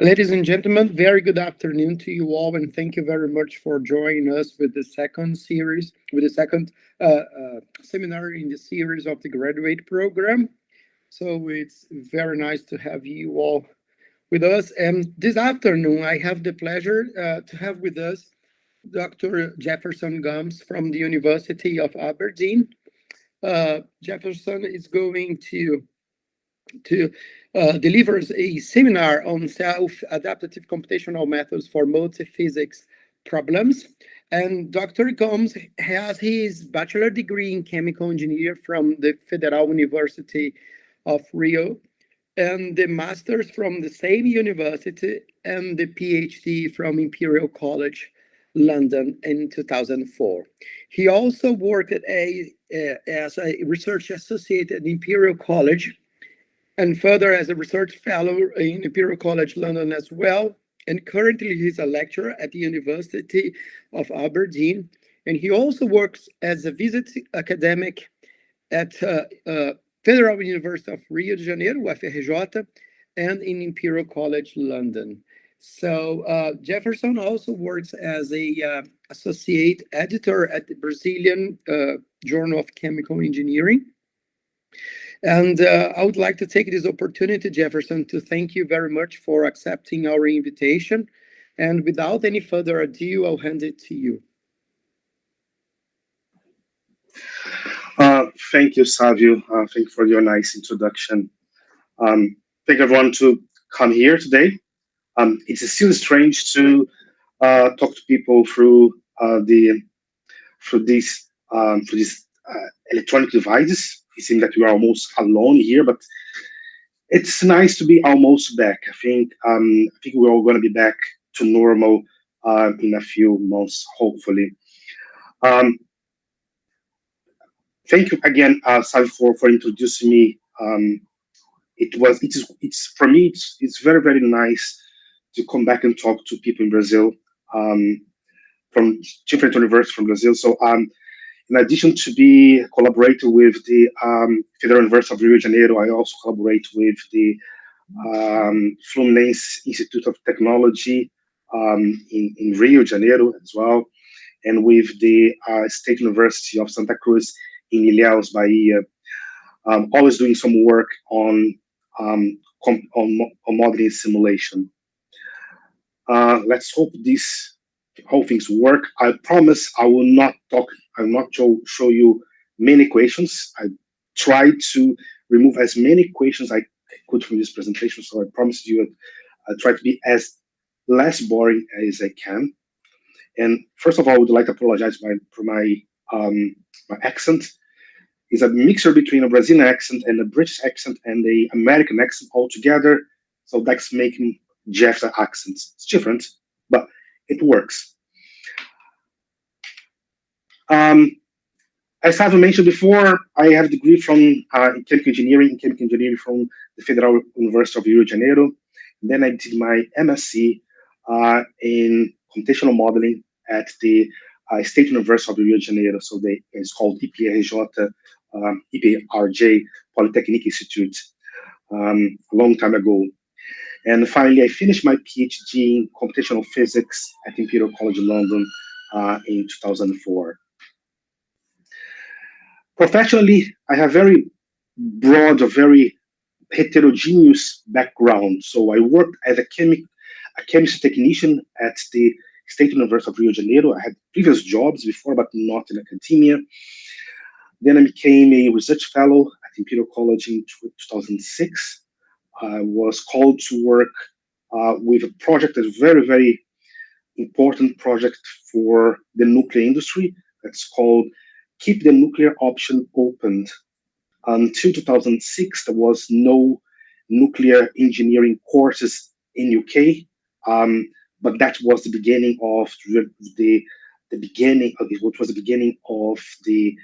Ladies and gentlemen, very good afternoon to you all, and thank you very much for joining us with the second series, with the second seminar in the series of the graduate program. So it's very nice to have you all with us. And this afternoon, I have the pleasure to have with us Dr. Jefferson Gomes from the University of Aberdeen. Jefferson is going to delivers a seminar on self-adaptive computational methods for multiphysics problems. And Dr. Gomes has his bachelor degree in chemical engineering from the Federal University of Rio, and the master's from the same university, and the PhD from Imperial College London in 2004. He also worked as a research associate at Imperial College, and further as a research fellow in Imperial College London as well. And currently he's a lecturer at the University of Aberdeen. And he also works as a visit academic at Federal University of Rio de Janeiro, UFRJ, and in Imperial College London. So Jefferson also works as a associate editor at the Brazilian Journal of Chemical Engineering. And I would like to take this opportunity, Jefferson, to thank you very much for accepting our invitation. And without any further ado, I'll hand it to you. Thank you, Savio. Thank you for your nice introduction. Thank everyone to come here today. It's still strange to talk to people through these electronic devices. It seems that we are almost alone here, but it's nice to be almost back. I think we're all going to be back to normal in a few months, hopefully. Um, Thank you again, Savi, for introducing me. It's for me. It's very very nice to come back and talk to people in Brazil, um, from different universities from Brazil. So in addition to be collaborating with the Federal University of Rio de Janeiro, I also collaborate with the Fluminense Institute of Technology in Rio de Janeiro as well, and with the State University of Santa Cruz in Ilhéus, Bahia. Always doing some work on on modeling simulation. Let's hope this how things work. I promise I will not talk. I will not show you many equations. I tried to remove as many equations I could from this presentation. So I promise you, I try to be as less boring as I can. And first of all, I would like to apologize for my accent. It's a mixture between a Brazilian accent and a British accent and a American accent altogether. So that's making Jeff's accent. It's different, but it works. Um, as I've mentioned before, I have a degree from in chemical engineering from the Federal University of Rio de Janeiro. Then I did my MSc in computational modeling at the State University of Rio de Janeiro. So it's called IPRJ, IPRJ Polytechnic Institute, a long time ago. And finally, I finished my PhD in computational physics at Imperial College London in 2004. Professionally, I have very broad, a very heterogeneous background. So I worked as a chemistry technician at the State University of Rio de Janeiro. I had previous jobs before, but not in academia. Then I became a research fellow at Imperial College in 2006. I was called to work with a project that's very, very important project for the nuclear industry. That's called Keep the Nuclear Option Open. Until 2006, there was no nuclear engineering courses in UK, but that was the beginning of the beginning of what was the beginning of the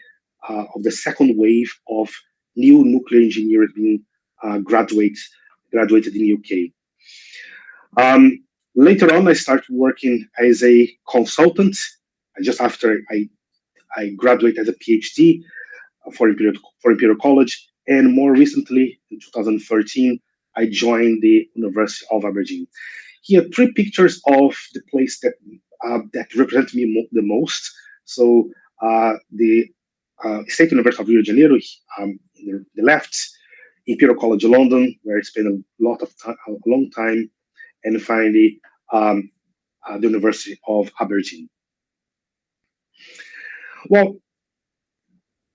second wave of new nuclear engineers being graduated in UK. Later on, I started working as a consultant. Just after I graduated as a PhD for Imperial College, and more recently, in 2013, I joined the University of Aberdeen. Here, three pictures of the place that represent me the most. So the State University of Rio de Janeiro, the left, Imperial College London, where I spent a long time, and finally the University of Aberdeen. Well,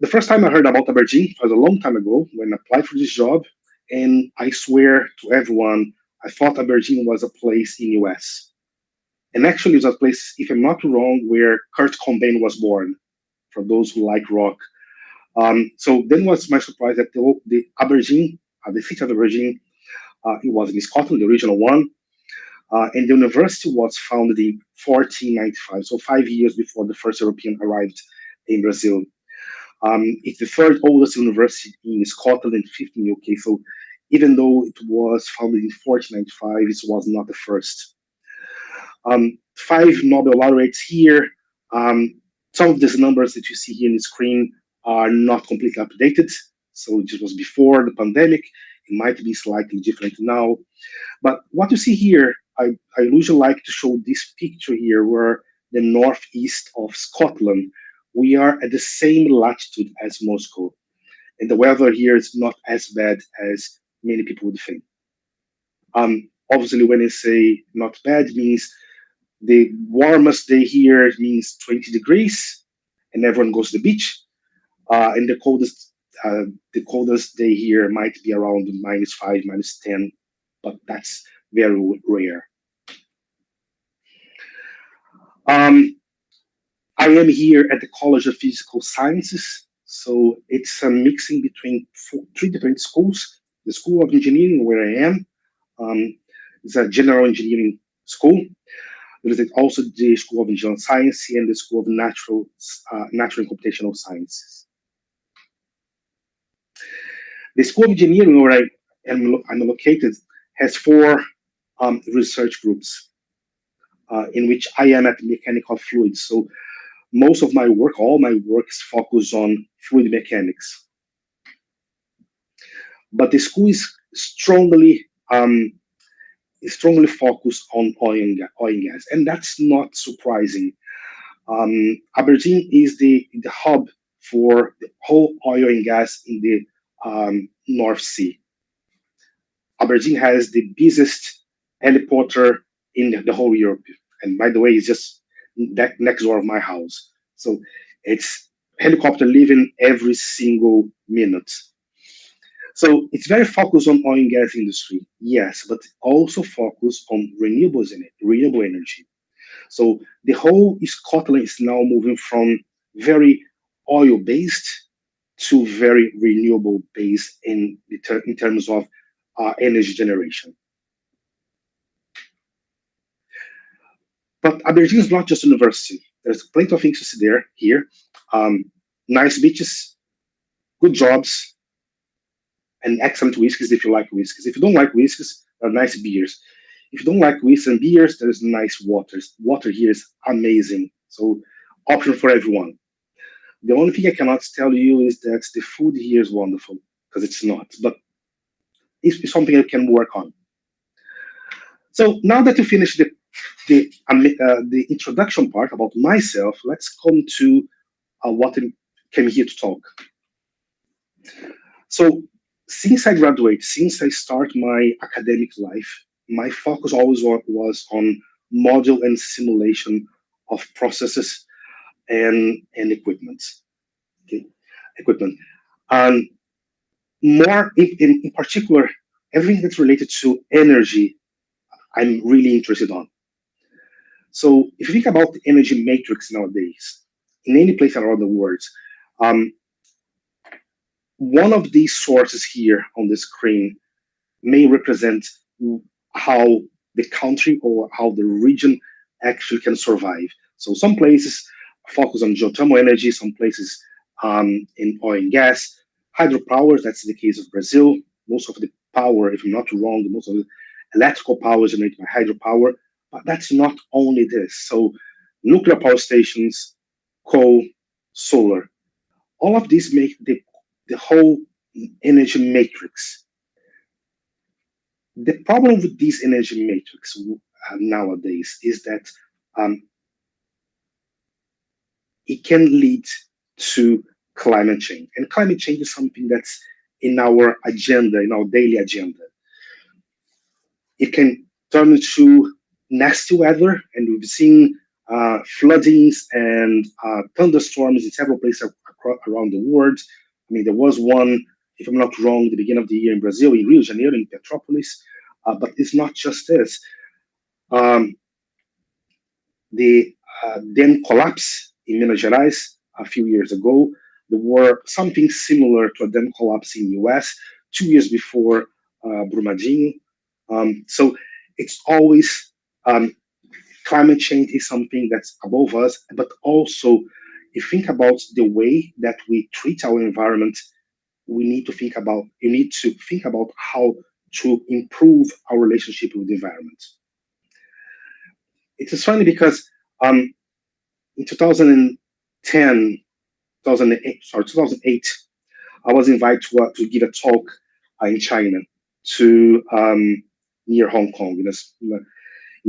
the first time I heard about Aberdeen was a long time ago when I applied for this job, and I swear to everyone, I thought Aberdeen was a place in US. And actually, it was a place, if I'm not wrong, where Kurt Cobain was born, for those who like rock. So then was my surprise that the Aberdeen, the city of Aberdeen, it was in Scotland, the original one, and the university was founded in 1495, so 5 years before the first European arrived in Brazil. It's the third oldest university in Scotland and fifth in UK. So even though it was founded in 1495, it was not the first. Five Nobel laureates here. Some of these numbers that you see here on the screen are not completely updated. So it was before the pandemic. It might be slightly different now. But what you see here, I usually like to show this picture here where the northeast of Scotland, we are at the same latitude as Moscow. And the weather here is not as bad as many people would think. Obviously, when I say not bad, means the warmest day here means 20 degrees, and everyone goes to the beach. And the coldest day here might be around -5, -10, but that's very rare. I am here at the College of Physical Sciences, so it's a mixing between three different schools. The School of Engineering, where I am, is a general engineering school. There is also the School of Engineering Science and the School of Natural and Computational Sciences. The School of Engineering, where I'm located, has four research groups in which I am at mechanical fluids. So most of my work, all my work is focused on fluid mechanics. But the school is strongly focused on oil and gas, and that's not surprising. Aberdeen is the hub for the whole oil and gas in the North Sea. Aberdeen has the busiest heliporter in the whole Europe, and by the way, it's just next door of my house. So it's helicopter leaving every single minute. So it's very focused on oil and gas industry, yes, but also focused on renewable energy. So the whole Scotland is now moving from very oil-based to very renewable-based in terms of energy generation. But Aberdeen is not just a university. There's plenty of things to see here. Nice beaches, good jobs, and excellent whiskeys if you like whiskeys. If you don't like whiskeys, there are nice beers. If you don't like whisky and beers, there's nice waters. Water here is amazing. So option for everyone. The only thing I cannot tell you is that the food here is wonderful, because it's not. But it's something I can work on. So now that you finished the introduction part about myself, let's come to what I came here to talk. So since I graduated, since I start my academic life, my focus always was on model and simulation of processes and equipment. Okay, equipment. And more in particular, everything that's related to energy, I'm really interested on. So if you think about the energy matrix nowadays, in any place around the world, one of these sources here on the screen may represent how the country or how the region actually can survive. So some places focus on geothermal energy, some places in oil and gas, hydropower, that's the case of Brazil. Most of the power, if I'm not wrong, most of the electrical power is generated by hydropower, but that's not only this. So nuclear power stations, coal, solar, all of these make the whole energy matrix. The problem with this energy matrix nowadays is that it can lead to climate change. And climate change is something that's in our agenda, in our daily agenda. It can turn into nasty weather, and we've seen floodings and thunderstorms in several places around the world. I mean, there was one, if I'm not wrong, the beginning of the year in Brazil, in Rio de Janeiro, in Petropolis. But it's not just this. Um, the dam collapse in Minas Gerais a few years ago. There were something similar to a dam collapse in the US 2 years before Brumadinho. So it's always climate change is something that's above us, but also if you think about the way that we treat our environment, you need to think about how to improve our relationship with the environment. It is funny because in 2010, 2008, I was invited to give a talk in China to near Hong Kong, in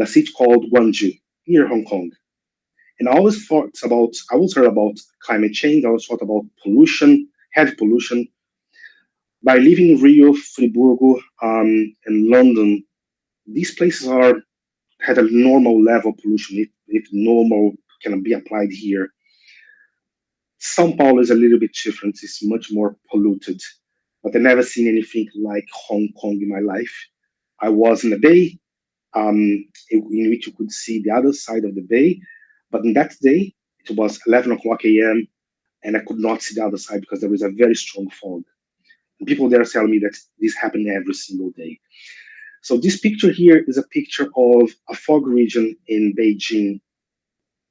a city called Guangzhou, near Hong Kong. And I always heard about climate change. I always thought about pollution, heavy pollution. By living in Rio, Friburgo, and London, these places had a normal level of pollution, if normal can be applied here. São Paulo is a little bit different. It's much more polluted, but I've never seen anything like Hong Kong in my life. I was in the bay, in which you could see the other side of the bay, but in that day, it was 11 o'clock a.m., and I could not see the other side because there was a very strong fog. And people there are telling me that this happened every single day. So this picture here is a picture of a fog region in Beijing.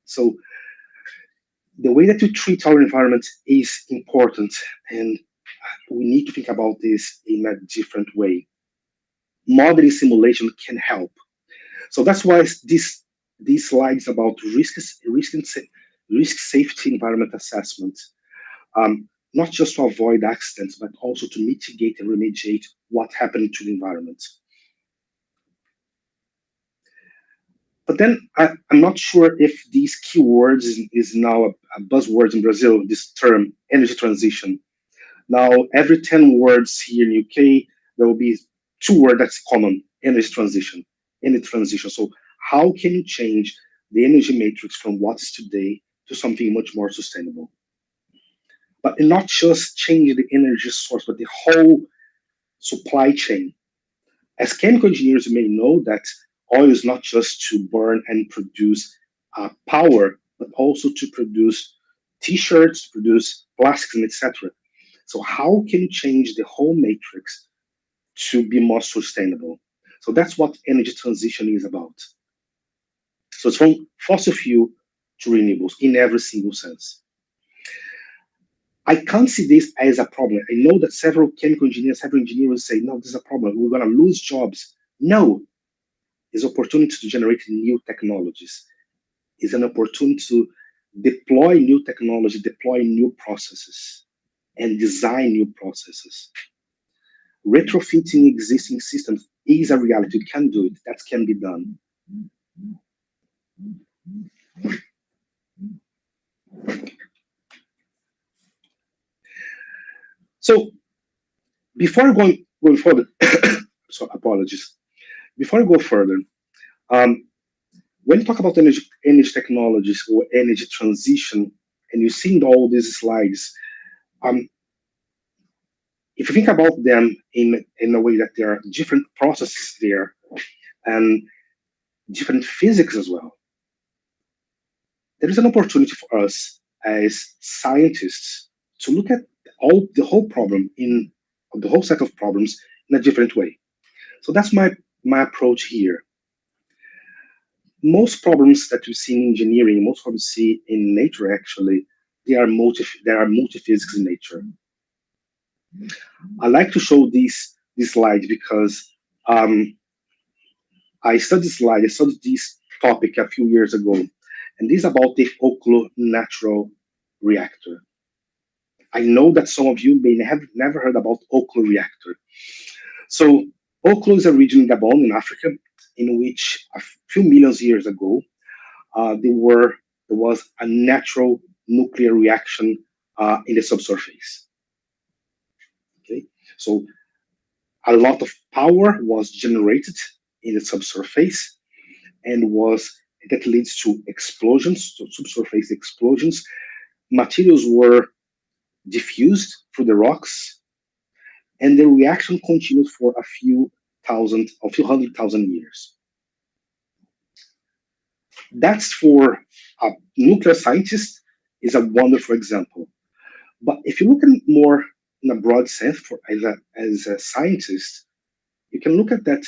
So the way that we treat our environment is important, and we need to think about this in a different way. Modeling simulation can help. So that's why these slides about risk safety environment assessment, not just to avoid accidents, but also to mitigate and remediate what happened to the environment. But then I'm not sure if these keywords is now a buzzword in Brazil, this term, energy transition. Now, every 10 words here in UK, there will be 2 words that's common, energy transition, energy transition. So how can you change the energy matrix from what is today to something much more sustainable? But not just change the energy source, but the whole supply chain. As chemical engineers, you may know that oil is not just to burn and produce power, but also to produce t-shirts, produce plastics, and etc. So how can you change the whole matrix to be more sustainable? So that's what energy transition is about. So it's from fossil fuel to renewables in every single sense. I can't see this as a problem. I know that several chemical engineers, several engineers say, no, this is a problem. We're going to lose jobs. No, it's an opportunity to generate new technologies. It's an opportunity to deploy new technology, deploy new processes, and design new processes. Retrofitting existing systems is a reality. You can do it. That can be done. So before going further, so apologies. Before I go further, when you talk about energy technologies or energy transition, and you see in all these slides, if you think about them in a way that there are different processes there and different physics as well, there is an opportunity for us as scientists to look at the whole problem the whole set of problems in a different way. So that's my approach here. Most problems that we see in engineering, most problems we see in nature, actually, they are multiphysics in nature. I like to show this slide because I studied this topic a few years ago, and this is about the Oaklow natural reactor. I know that some of you may have never heard about Oaklow reactor. So Oklo is a region in Gabon, in Africa, in which a few millions years ago, there was a natural nuclear reaction in the subsurface. Okay, so a lot of power was generated in the subsurface, and that leads to explosions, to subsurface explosions. Materials were diffused through the rocks, and the reaction continued for a few 100,000 years. That's for a nuclear scientist is a wonderful example. But if you look at it more in a broad sense, as a scientist, you can look at that.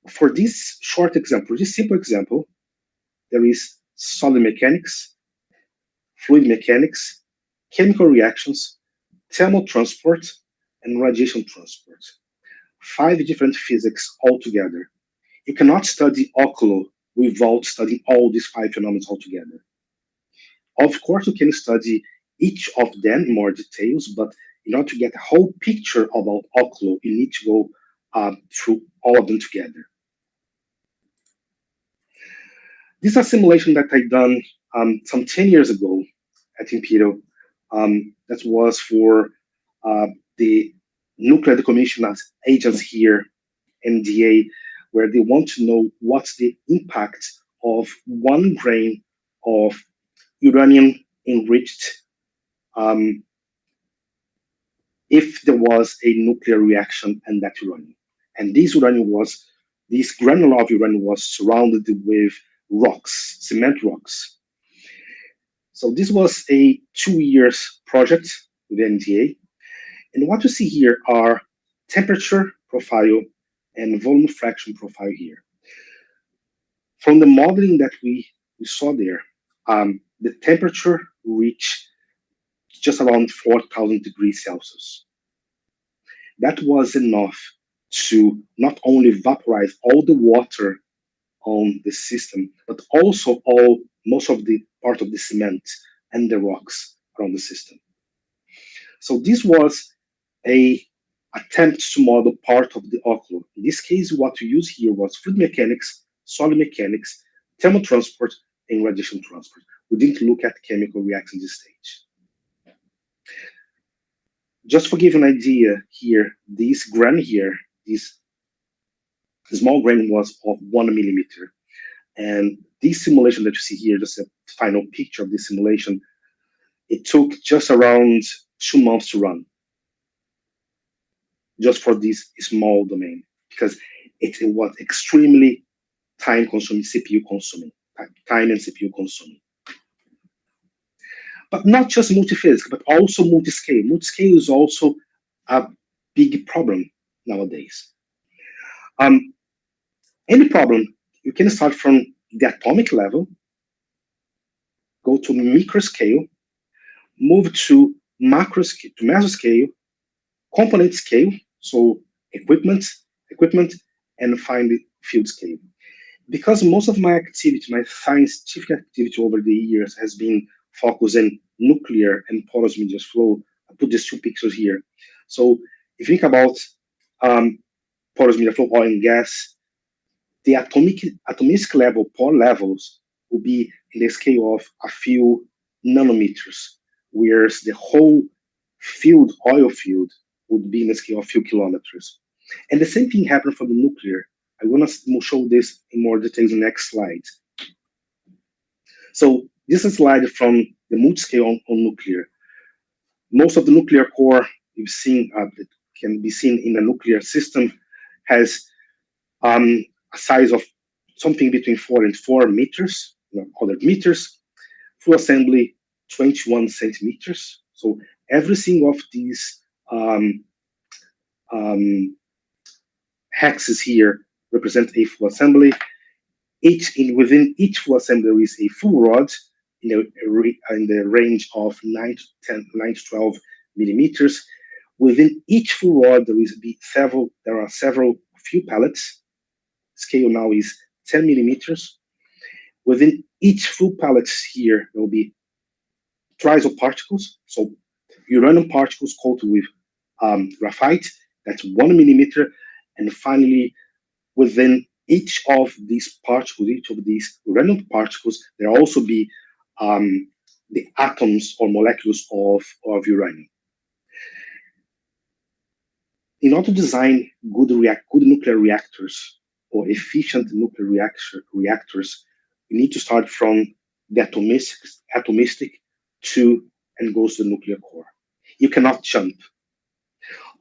For this short example, this simple example, there is solid mechanics, fluid mechanics, chemical reactions, thermal transport, and radiation transport. 5 different physics altogether. You cannot study Oklo without studying all these 5 phenomena altogether. Of course, you can study each of them in more details, but in order to get a whole picture about Oklo, you need to go through all of them together. This is a simulation that I done some 10 years ago at Imperial. That was for the Nuclear Decommissioning Agents here, NDA, where they want to know what's the impact of 1 grain of uranium enriched if there was a nuclear reaction in that uranium. And this granular of uranium was surrounded with rocks, cement rocks. So this was a 2 years project with NDA. And what you see here are temperature profile and volume fraction profile here. From the modeling that we saw there, the temperature reached just around 4,000 degrees Celsius. That was enough to not only vaporize all the water on the system, but also most of the part of the cement and the rocks around the system. So this was a attempt to model part of the Oklo. In this case, what we used here was fluid mechanics, solid mechanics, thermal transport, and radiation transport. We didn't look at chemical reactions at this stage. Just for give you an idea here, this grain here, this small grain was of 1 millimeter. And this simulation that you see here, just a final picture of this simulation, it took just around 2 months to run, just for this small domain, because it was extremely time-consuming, CPU-consuming, time and CPU-consuming. But not just multiphysics, but also multiscale. Multiscale is also a big problem nowadays. Any problem, you can start from the atomic level, go to microscale, move to macroscale, to mesoscale, component scale, so equipment, and finally field scale. Because most of my activity, my scientific activity over the years has been focused on nuclear and porous media flow, I put these 2 pictures here. So if you think about porous media flow, oil and gas, the atomic level, pore levels, will be in the scale of a few nanometers, whereas the whole field, oil field, would be in the scale of a few kilometers. And the same thing happened for the nuclear. I want to show this in more details in the next slide. So this is a slide from the Multiscale on nuclear. Most of the nuclear core you've seen, that can be seen in a nuclear system, has a size of something between 4 and 4 meters, 100 meters. Full assembly, 21 centimeters. So every single of these hexes here represent a full assembly. Within each full assembly there is a full rod in the range of 9 to 12 millimeters. Within each full rod there are several few pellets. Scale now is 10 millimeters. Within each full pellet here there will be triso particles, so uranium particles coated with graphite. That's 1 millimeter, And finally, within each of these particles, each of these random particles, there also be the atoms or molecules of uranium. In order to design good nuclear reactors or efficient nuclear reactors, you need to start from the atomistic to and goes to the nuclear core. You cannot jump.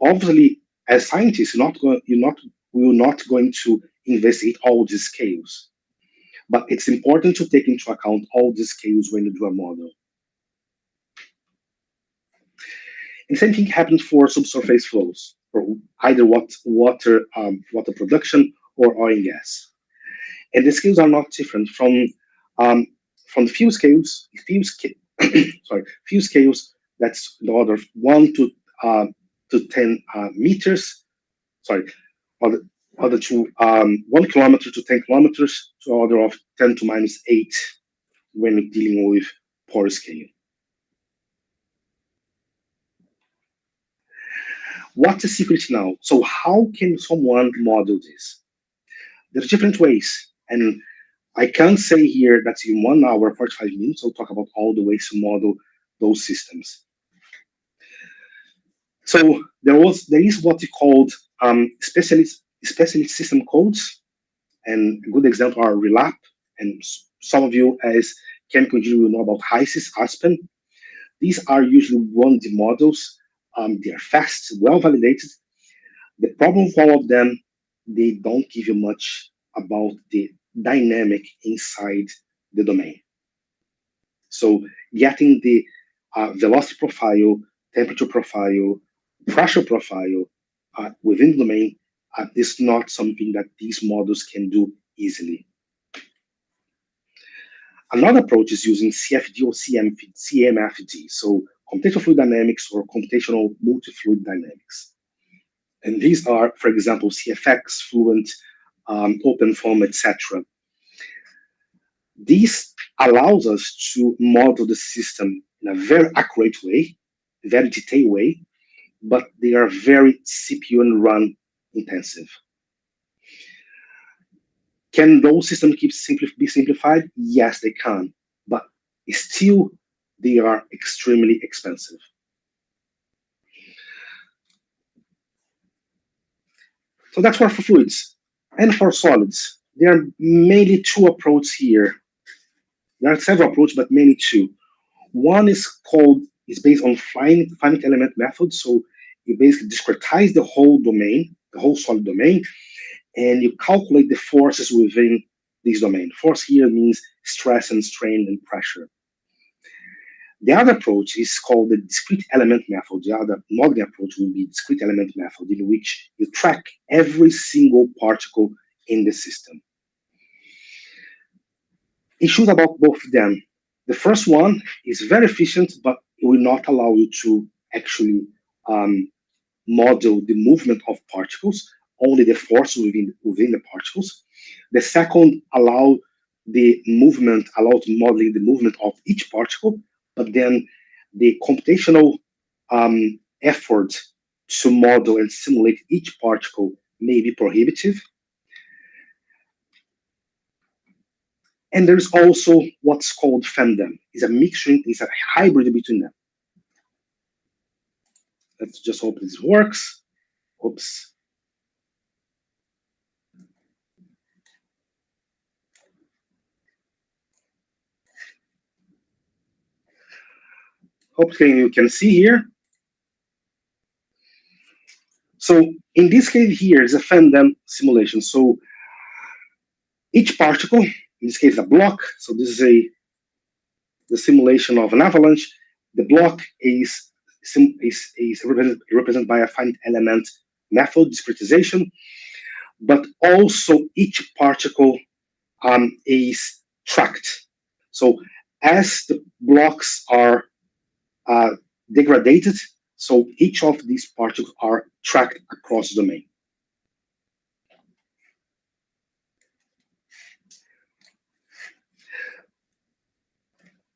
Obviously, as scientists, we're not going to investigate all these scales, but it's important to take into account all these scales when you do a model. And same thing happens for subsurface flows, for either water production or oil and gas. And the scales are not different from few scales. Few scales that's the order of 1 to 10 meters. Order to 1 kilometer to 10 kilometers, to order of 10 to minus 8 when we're dealing with pore scale. What's the secret now? So how can someone model this? There's different ways, and I can't say here that in 1 hour, 45 minutes, I'll talk about all the ways to model those systems. So there is what we called specialist system codes, and a good example are RELAP, and some of you as chemical engineers will know about HYSYS, Aspen. These are usually 1D models. They are fast, well validated. The problem with all of them, they don't give you much about the dynamic inside the domain. So getting the velocity profile, temperature profile, pressure profile within the domain is not something that these models can do easily. Another approach is using CFD or CMFD, so computational fluid dynamics or computational multi-fluid dynamics. And these are, for example, CFX, Fluent, OpenFOAM, etc. This allows us to model the system in a very accurate way, very detailed way, but they are very CPU and run intensive. Can those systems be simplified? Yes, they can, but still they are extremely expensive. So that's for fluids. And for solids, there are mainly 2 approaches here. There are several approaches, but mainly 2. One is based on finite element method. So you basically discretize the whole domain, the whole solid domain, and you calculate the forces within this domain. Force here means stress and strain and pressure. The other approach is called the discrete element method. The other modeling approach will be discrete element method, in which you track every single particle in the system. Issues about both of them. The first one is very efficient, but it will not allow you to actually model the movement of particles, only the force within the particles. The second allows modeling the movement of each particle, but then the computational effort to model and simulate each particle may be prohibitive. And there's also what's called FEMDEM. It's a mixture, it's a hybrid between them. Let's just hope this works. Oops. Hopefully you can see here. So in this case here is a FEMDEM simulation. So each particle, in this case a block, so this is the simulation of an avalanche. The block is represented by a finite element method, discretization, but also each particle is tracked. So as the blocks are degraded, so each of these particles are tracked across the domain.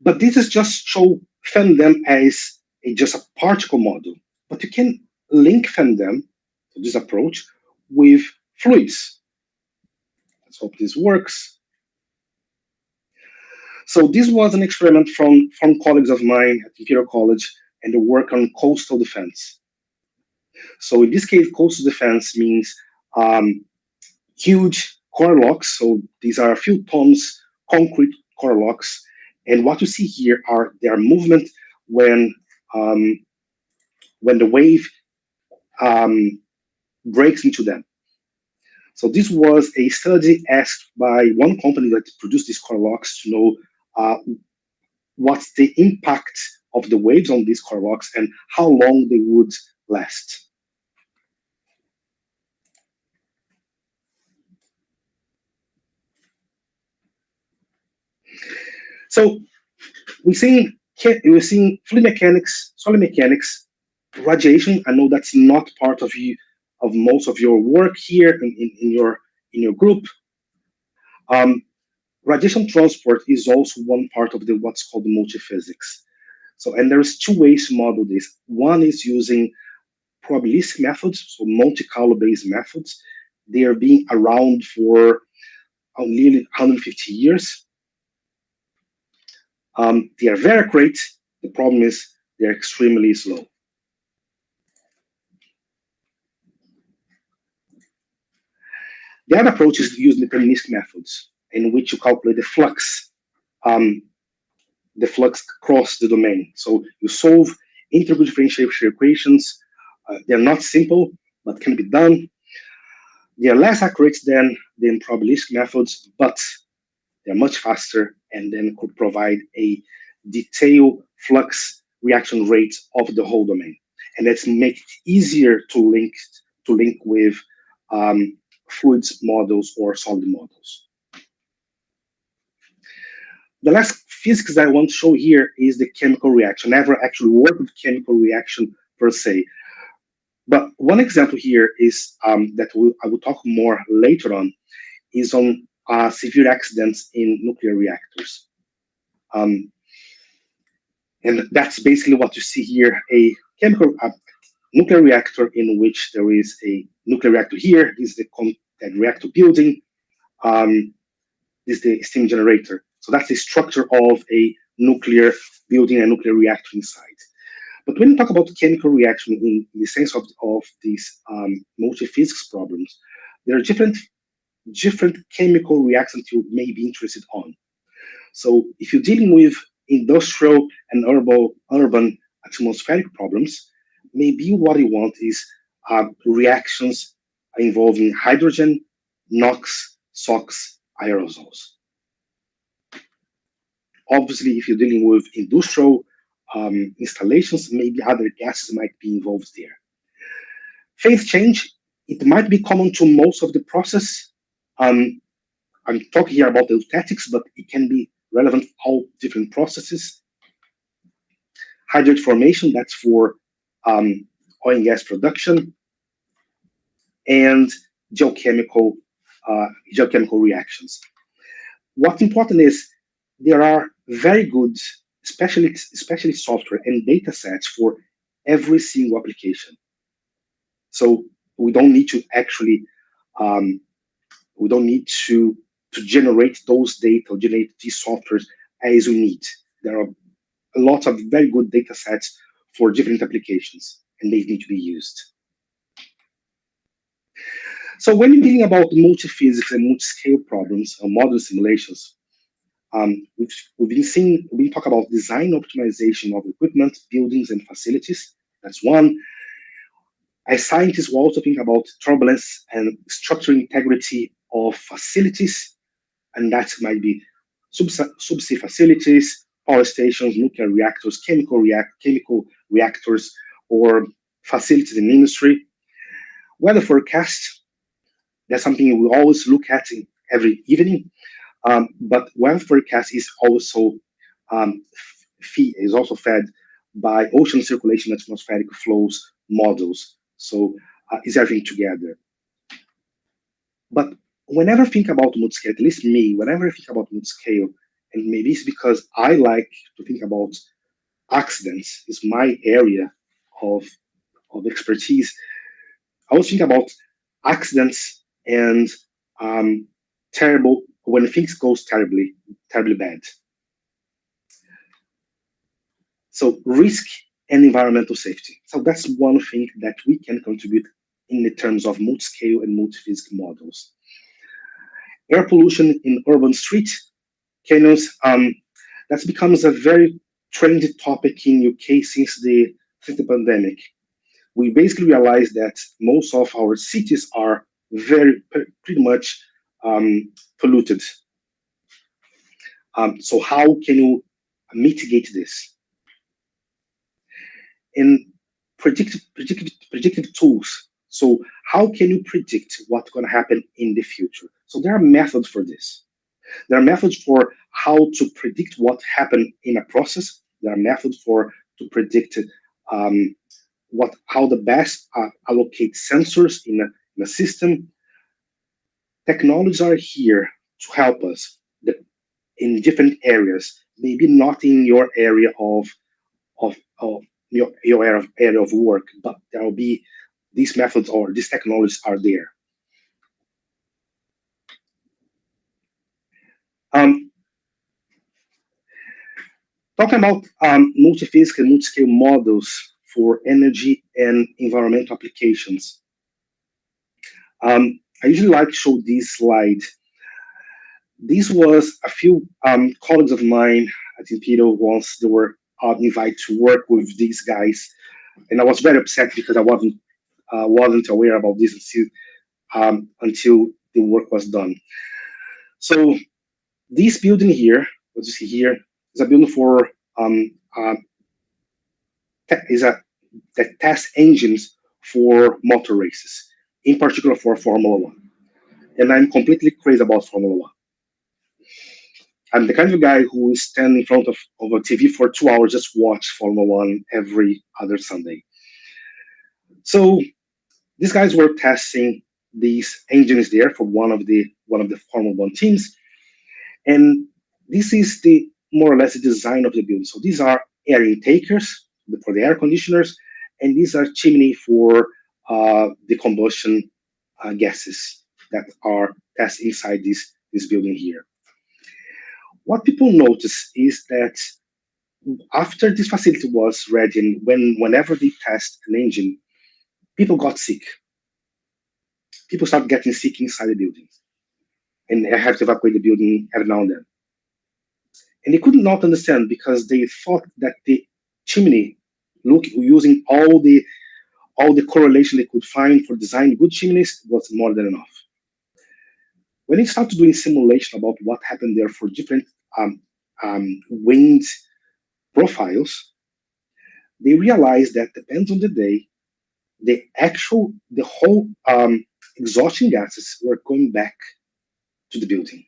But this is just show FEMDEM as just a particle model. But you can link FEMDEM to this approach with fluids. Let's hope this works. So this was an experiment from colleagues of mine at Imperial College, and they work on coastal defense. So in this case, coastal defense means huge core locks. So these are a few tons concrete core locks. And what you see here are their movement when the wave breaks into them. So this was a study asked by one company that produced these core locks to know what's the impact of the waves on these core locks and how long they would last. So we're seeing fluid mechanics, solid mechanics, radiation. I know that's not part of most of your work here in your group. Radiation transport is also one part of what's called multiphysics. So, and there's two ways to model this. One is using probabilistic methods, so Monte-Carlo based methods. They are being around for nearly 150 years. They are very accurate. The problem is they're extremely slow. The other approach is using deterministic methods, in which you calculate the flux across the domain. So you solve integral differential equations. They're not simple, but can be done. They are less accurate than probabilistic methods, but they're much faster and then could provide a detailed flux reaction rate of the whole domain. And that's make it easier to link with fluids models or solid models. The last physics that I want to show here is the chemical reaction. I never actually worked with chemical reaction per se. But one example here is that I will talk more later on, is on severe accidents in nuclear reactors. And that's basically what you see here, a chemical nuclear reactor in which there is a nuclear reactor here. This is the reactor building. This is the steam generator. So that's the structure of a nuclear building, a nuclear reactor inside. But when you talk about chemical reaction in the sense of these multiphysics problems, there are different chemical reactions you may be interested on. So if you're dealing with industrial and urban atmospheric problems, maybe what you want is reactions involving hydrogen, NOx, SOx, aerosols. Obviously, if you're dealing with industrial installations, maybe other gases might be involved there. Phase change, it might be common to most of the process. I'm talking here about eutectics, but it can be relevant to all different processes. Hydrate formation, that's for oil and gas production, and geochemical reactions. What's important is there are very good, especially software and data sets for every single application. So we don't need to actually, generate those data, generate these softwares as we need. There are lots of very good data sets for different applications, and they need to be used. So when you're dealing about multiphysics and multiscale problems or model simulations, we've been talking about design optimization of equipment, buildings, and facilities. That's one. As scientists, we also think about turbulence and structural integrity of facilities, and that might be subsea facilities, power stations, nuclear reactors, chemical reactors, or facilities in industry. Weather forecast, that's something we always look at every evening. But weather forecast is also fed by ocean circulation atmospheric flows models. So is everything together. But whenever I think about multiscale, at least me, whenever I think about multiscale, and maybe it's because I like to think about accidents, is my area of expertise. I always think about accidents, and terrible when things goes terribly bad. So risk and environmental safety. So that's one thing that we can contribute in the terms of multiscale and multiphysics models. Air pollution in urban street canyons, that becomes a very trendy topic in UK since the pandemic. We basically realized that most of our cities are pretty much polluted. So how can you mitigate this? In predictive tools. So how can you predict what's going to happen in the future? So there are methods for this. There are methods for how to predict what happened in a process. There are methods for to predict how the best allocate sensors in a system. Technologies are here to help us in different areas. Maybe not in your area of your area of work, but there will be these methods or these technologies are there. Talking about multiphysics and multiscale models for energy and environmental applications. I usually like to show this slide. This was a few colleagues of mine at Imperial once they were invited to work with these guys, and I was very upset because I wasn't aware about this until the work was done. So this building here, what you see here, is a building for that test engines for motor races, in particular for Formula One. And I'm completely crazy about Formula One. I'm the kind of guy who stand in front of a TV for 2 hours just watch Formula One every other Sunday. So these guys were testing these engines there for one of the Formula One teams, and this is the more or less the design of the building. So these are air intakers for the air conditioners, and these are chimney for the combustion gases that are tested inside this building here. What people notice is that after this facility was ready, and whenever they test an engine, people got sick. People started getting sick inside the building, and I have to evacuate the building every now and then. And they could not understand because they thought that the chimney, using all the correlation they could find for designing good chimneys, was more than enough. When they started doing simulation about what happened there for different wind profiles, they realized that depends on the day, the whole exhaustion gases were going back to the building.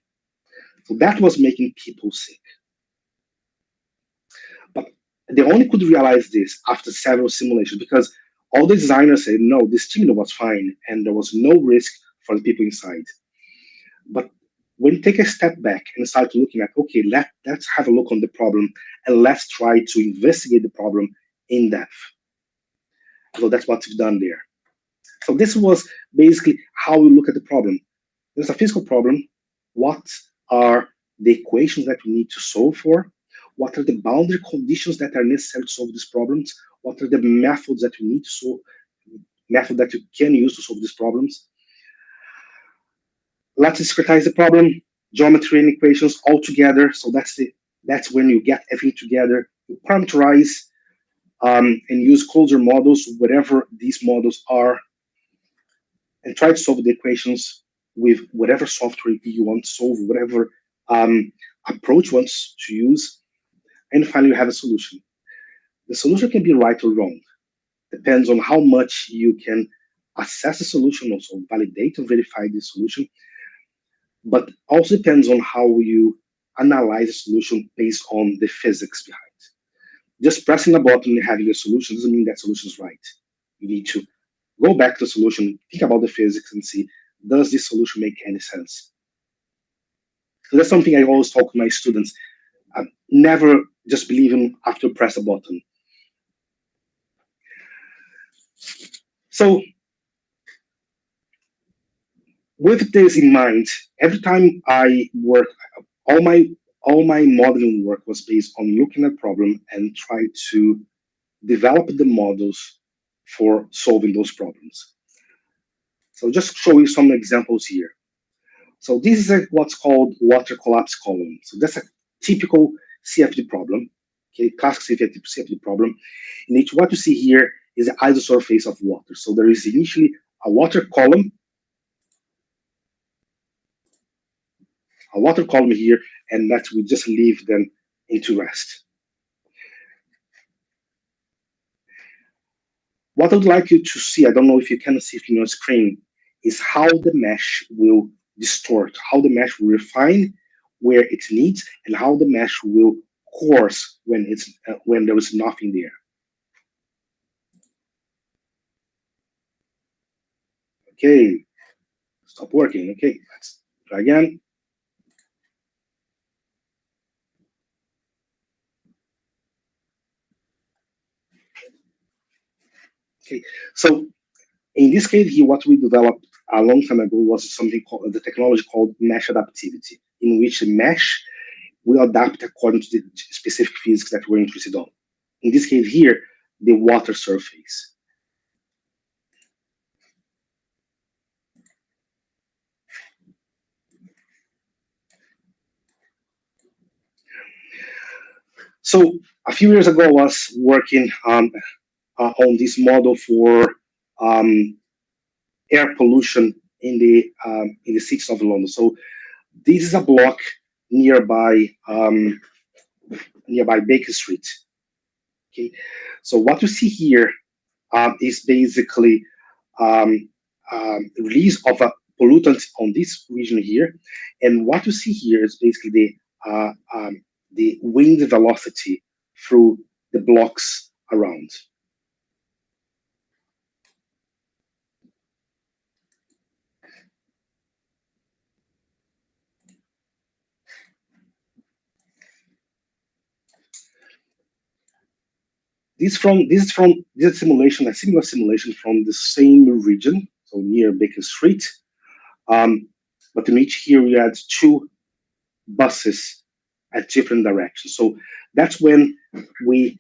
So that was making people sick. But they only could realize this after several simulations because all the designers said, no, this chimney was fine and there was no risk for the people inside. But when you take a step back and start looking at, okay, let's have a look on the problem and let's try to investigate the problem in depth. So that's what we've done there. So this was basically how we look at the problem. There's a physical problem. What are the equations that we need to solve for? What are the boundary conditions that are necessary to solve these problems? What are the methods that we need to solve, method that you can use to solve these problems? Let's discretize the problem, geometry and equations all together. So that's when you get everything together. You parameterize and use closure models, whatever these models are, and try to solve the equations with whatever software you want to solve, whatever approach you want to use, and finally you have a solution. The solution can be right or wrong. Depends on how much you can assess the solution, also validate and verify the solution, but also depends on how you analyze the solution based on the physics behind. Just pressing a button and having a solution doesn't mean that solution is right. You need to go back to the solution, think about the physics and see, does this solution make any sense? So that's something I always talk to my students. Never just believe in after press a button. So with this in mind, every time I work, all my all my modeling work was based on looking at problem and try to develop the models for solving those problems. So just show you some examples here. So this is what's called water collapse column. So that's a typical CFD problem, okay, classic CFD problem, in which what you see here is the isosurface of water. So there is initially a water column here, and that we just leave them into rest. What I would like you to see, I don't know if you can see it in your screen, is how the mesh will distort, how the mesh will refine where it needs, and how the mesh will coarse when there is nothing there. Okay, stop working. Okay, let's try again. Okay, so in this case here, what we developed a long time ago was something called the technology called mesh adaptivity, in which the mesh will adapt according to the specific physics that we're interested in. In this case here, the water surface. So a few years ago, I was working on this model for air pollution in the cities of London. So this is a block nearby Baker Street. Okay, so what you see here is basically release of a pollutant on this region here, and what you see here is basically the wind velocity through the blocks around. This is a similar simulation from the same region, so near Baker Street. But in each here we had two buses at different directions. So that's when we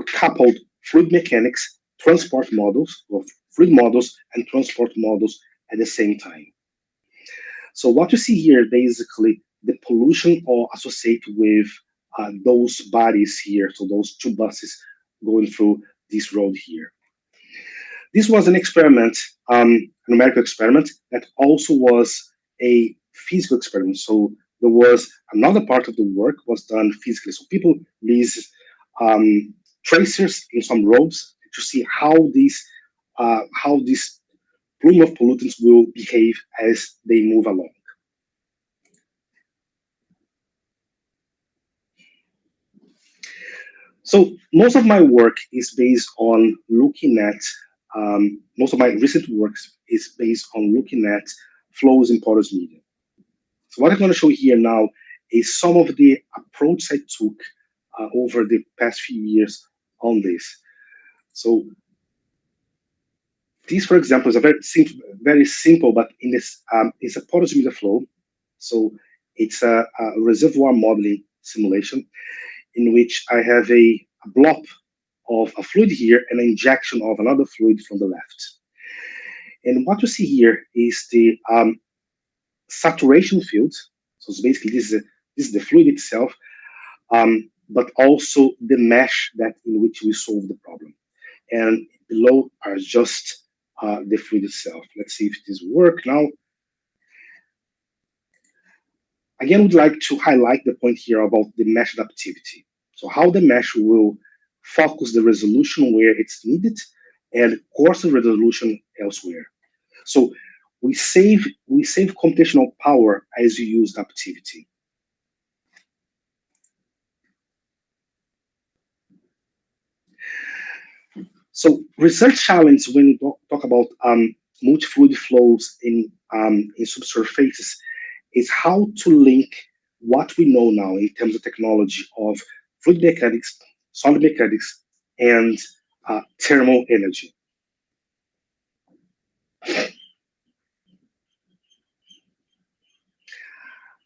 coupled fluid mechanics, transport models, or fluid models and transport models at the same time. So what you see here, basically, the pollution or associated with those bodies here, so those two buses going through this road here. This was an experiment, a numerical experiment that also was a physical experiment. So there was another part of the work was done physically. So people release tracers in some roads to see how this plume of pollutants will behave as they move along. So most of my work is based on looking at, most of my recent work is based on looking at flows in porous media. So what I'm going to show here now is some of the approach I took over the past few years on this. So this, for example, is a very simple, but in this, it's a porous media flow. So it's a reservoir modeling simulation in which I have a blob of a fluid here and an injection of another fluid from the left. And what you see here is the saturation field. So it's basically this is the fluid itself, but also the mesh that in which we solve the problem. And below are just the fluid itself. Let's see if this works now. Again, we'd like to highlight the point here about the mesh adaptivity. So how the mesh will focus the resolution where it's needed and coarse the resolution elsewhere. So we save computational power as you use adaptivity. So research challenge when you talk about multi-fluid flows in subsurfaces is how to link what we know now in terms of technology of fluid mechanics, solid mechanics, and thermal energy.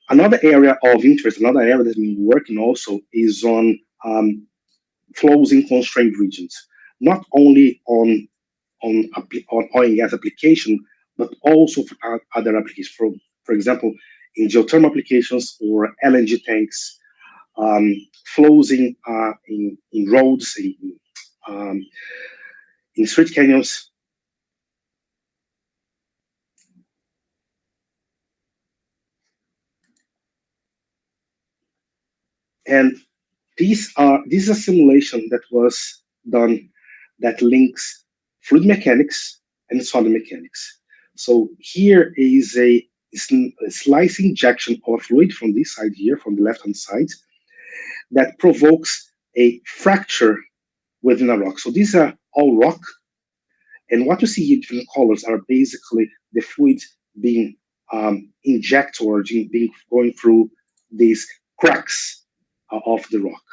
Another area of interest, another area that we've been working also is on flows in constrained regions, not only on oil and gas application, but also for other applications. For example, in geothermal applications or LNG tanks, flows in roads, in street canyons. And this is a simulation that was done that links fluid mechanics and solid mechanics. So here is a slice injection of fluid from this side here, from the left-hand side, that provokes a fracture within a rock. So these are all rock, and what you see here in different colors are basically the fluid being injected or being going through these cracks of the rock.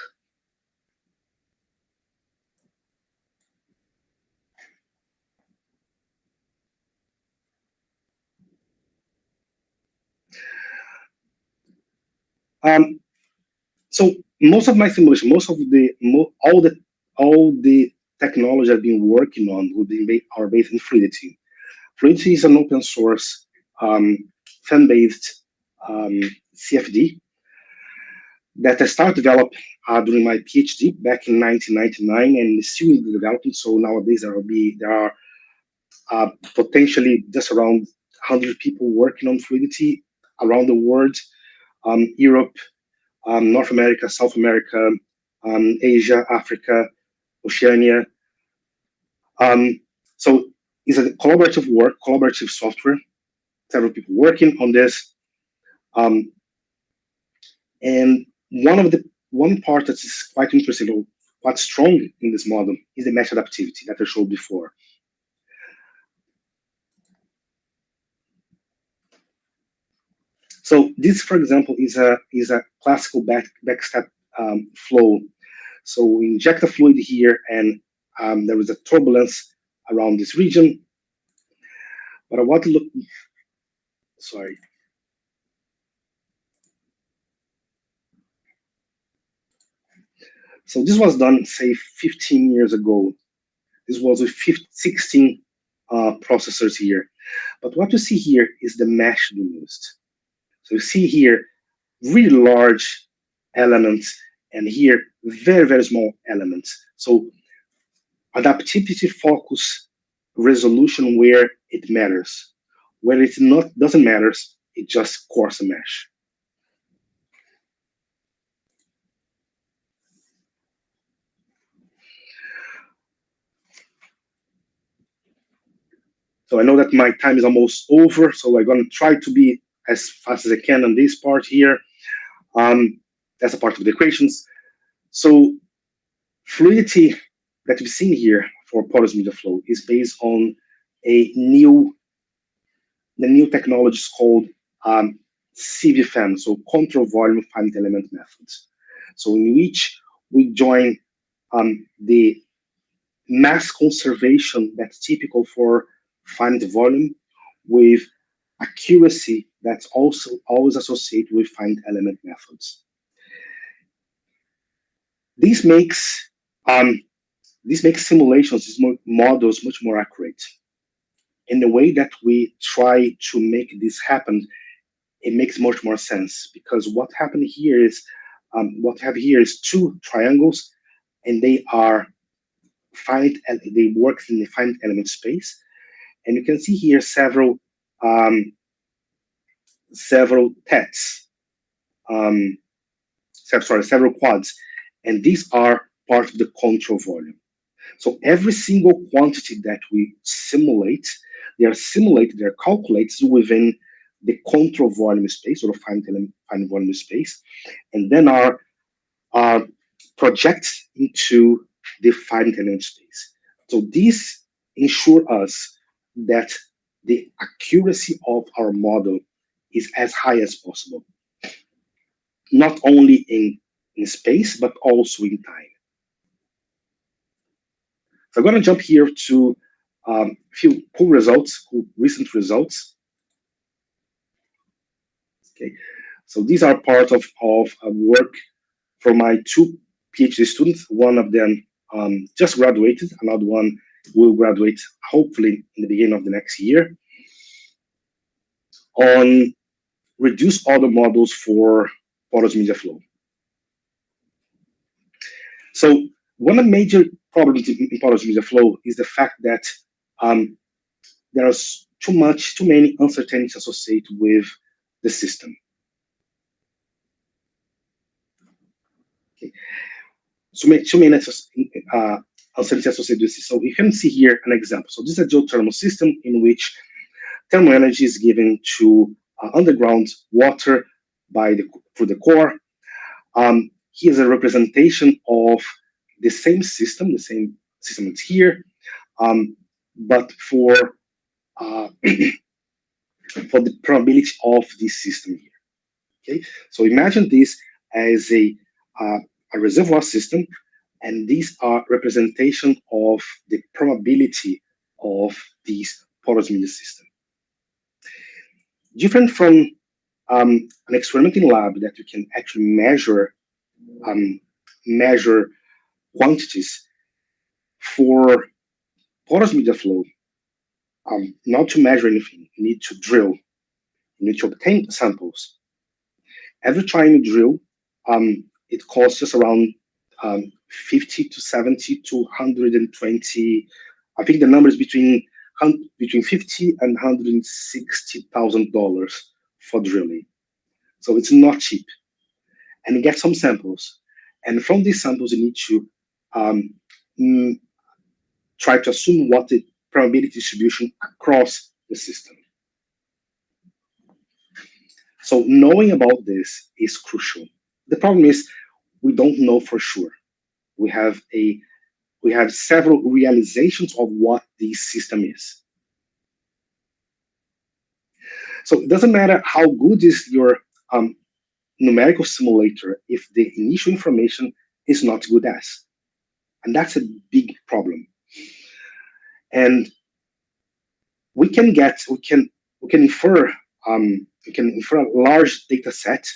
So most of my simulation, most of all the technology I've been working on are based in Fluidity. Fluidity is an open source fan-based CFD that I started developing during my PhD back in 1999 and is still in development. So nowadays there are potentially just around 100 people working on Fluidity around the world, Europe, North America, South America, Asia, Africa, Oceania. So it's a collaborative work, collaborative software. Several people working on this, and one part that is quite interesting or quite strong in this model is the mesh adaptivity that I showed before. So this, for example, is a classical backstep flow. So we inject the fluid here, and there is a turbulence around this region. But I want to look. Sorry. So this was done, say, 15 years ago. This was with 16 processors here. But what you see here is the mesh being used. So you see here really large elements, and here very, very small elements. So adaptivity focus resolution where it matters. Where it doesn't matter, it just coarse a mesh. So I know that my time is almost over, so I'm going to try to be as fast as I can on this part here. That's a part of the equations. So fluidity that we've seen here for porous media flow is based on the new technologies called CVFM, so control volume finite element methods. So in which we join the mass conservation that's typical for finite volume with accuracy that's also always associated with finite element methods. This makes simulations, these models much more accurate. In the way that we try to make this happen, it makes much more sense, because what happened here is what we have here is two triangles, and they are finite, they work in the finite element space, and you can see here several tets, several quads, and these are part of the control volume. So every single quantity that we simulate, they're calculated within the control volume space, or the finite volume space, and then are projected into the finite element space. So this ensures us that the accuracy of our model is as high as possible, not only in space, but also in time. So I'm going to jump here to a few recent results. Okay, So these are part of work for my two PhD students. One of them just graduated, another one will graduate hopefully in the beginning of the next year, on reduce order models for porous media flow. So one of the major problems in porous media flow is the fact that there's too many uncertainties associated with the system. Okay. Too many uncertainties associated with this. So you can see here an example. So this is a geothermal system in which thermal energy is given to underground water through the core. Here's a representation of the same system is here, but for for the probability of this system here. Okay, so imagine this as a reservoir system, and these are representation of the probability of this porous media system. Different from an experimental lab that you can actually measure quantities for porous media flow. Not to measure anything, you need to drill. You need to obtain samples. Every time you drill, it costs us around 50 to 70 to 120. I think the number is between $50 and $160,000 for drilling. So it's not cheap. And you get some samples. And from these samples, you need to try to assume what the probability distribution across the system. So knowing about this is crucial. The problem is we don't know for sure. We have several realizations of what this system is. So it doesn't matter how good is your numerical simulator if the initial information is not good as. And that's a big problem. And we can infer a large data set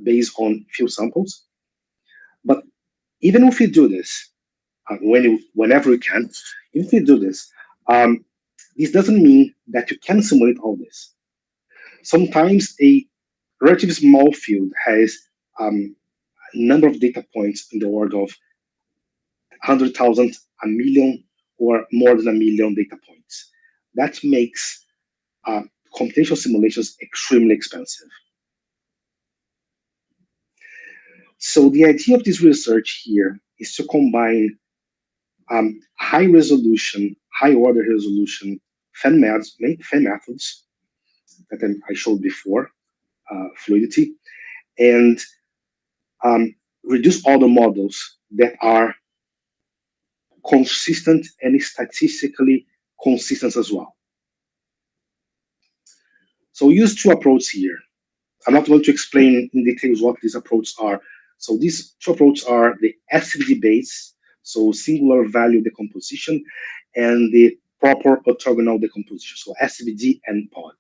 based on few samples. But even if we do this, whenever we can, if we do this, this doesn't mean that you can simulate all this. Sometimes a relatively small field has a number of data points in the order of 100,000, a million, or more than a million data points. That makes computational simulations extremely expensive. So the idea of this research here is to combine high order resolution fan methods that I showed before, fluidity, and reduce order models that are consistent and statistically consistent as well. So we use two approaches here. I'm not going to explain in details what these approaches are. So these two approaches are the SVD base, so singular value decomposition, and the proper orthogonal decomposition, so SVD and POD.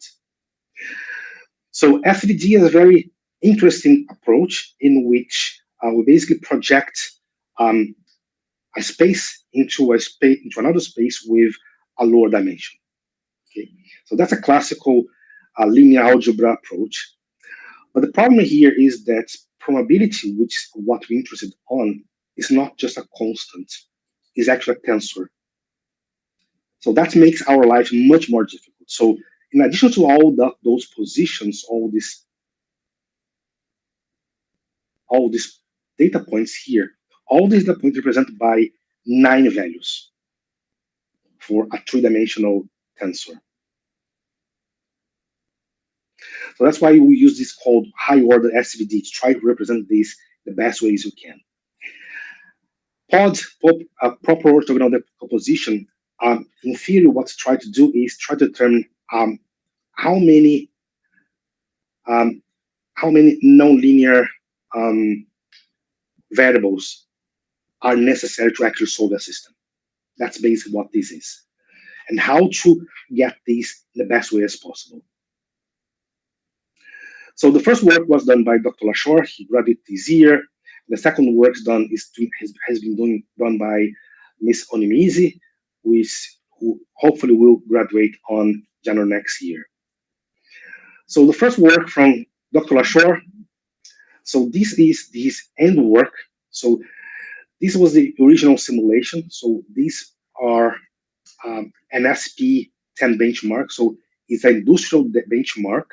So SVD is a very interesting approach in which we basically project a space into another space with a lower dimension. Okay, so that's a classical linear algebra approach. But the problem here is that probability, which is what we're interested on, is not just a constant; it's actually a tensor. So that makes our life much more difficult. So in addition to all those positions, all these data points here, all these data points represented by 9 values for a 3-dimensional tensor. So that's why we use this called high-order SVD to try to represent this the best ways you can. POD, proper orthogonal decomposition, in theory, what to try to do is try to determine how many nonlinear variables are necessary to actually solve a system. That's basically what this is, and how to get these the best way as possible. So the first work was done by Dr. Lashour. He graduated this year. The second work has been done by Miss Minizi, who hopefully will graduate on January next year. So the first work from Dr. Lashour. So this is his end work. So this was the original simulation. So these are an SP10 benchmark. So it's an industrial benchmark.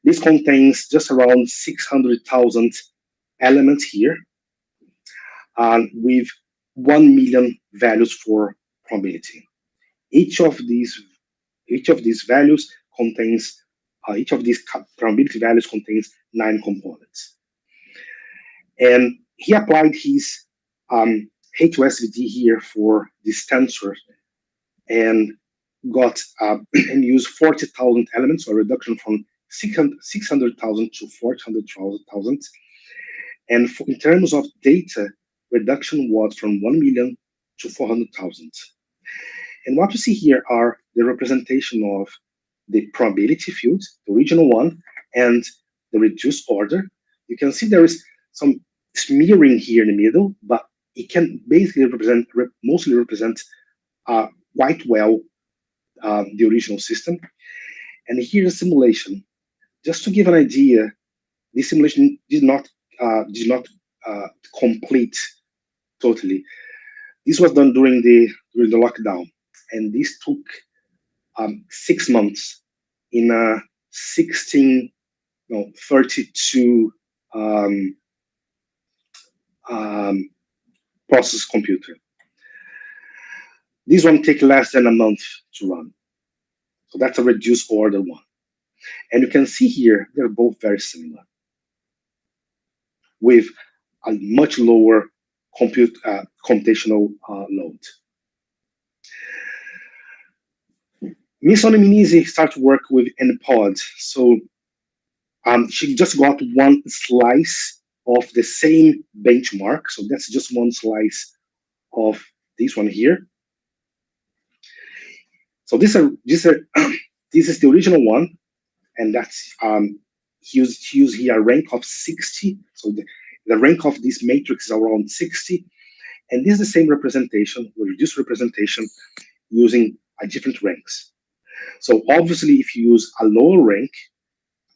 This contains just around 600,000 elements here, with 1 million values for probability. Each of these values contains each of these probability values contains 9 components. And he applied his H2SVD here for this tensor and got and used 40,000 elements, so a reduction from 600,000 to 400,000. And in terms of data, reduction was from 1 million to 400,000. And what you see here are the representation of the probability field, the original one, and the reduced order. You can see there is some smearing here in the middle, but it can basically mostly represent quite well the original system. And here's a simulation. Just to give an idea, this simulation did not complete totally. This was done during the lockdown, and this took 6 months in a 32 process computer. This one take less than a month to run. So that's a reduced order one. And you can see here, they're both very similar, with a much lower computational load. Miss Minizi started work with NPOD. So she just got one slice of the same benchmark. So that's just one slice of this one here. So this is the original one, and that's he used here a rank of 60. So the rank of this matrix is around 60, and this is the same representation, the reduced representation, using different ranks. So obviously, if you use a lower rank,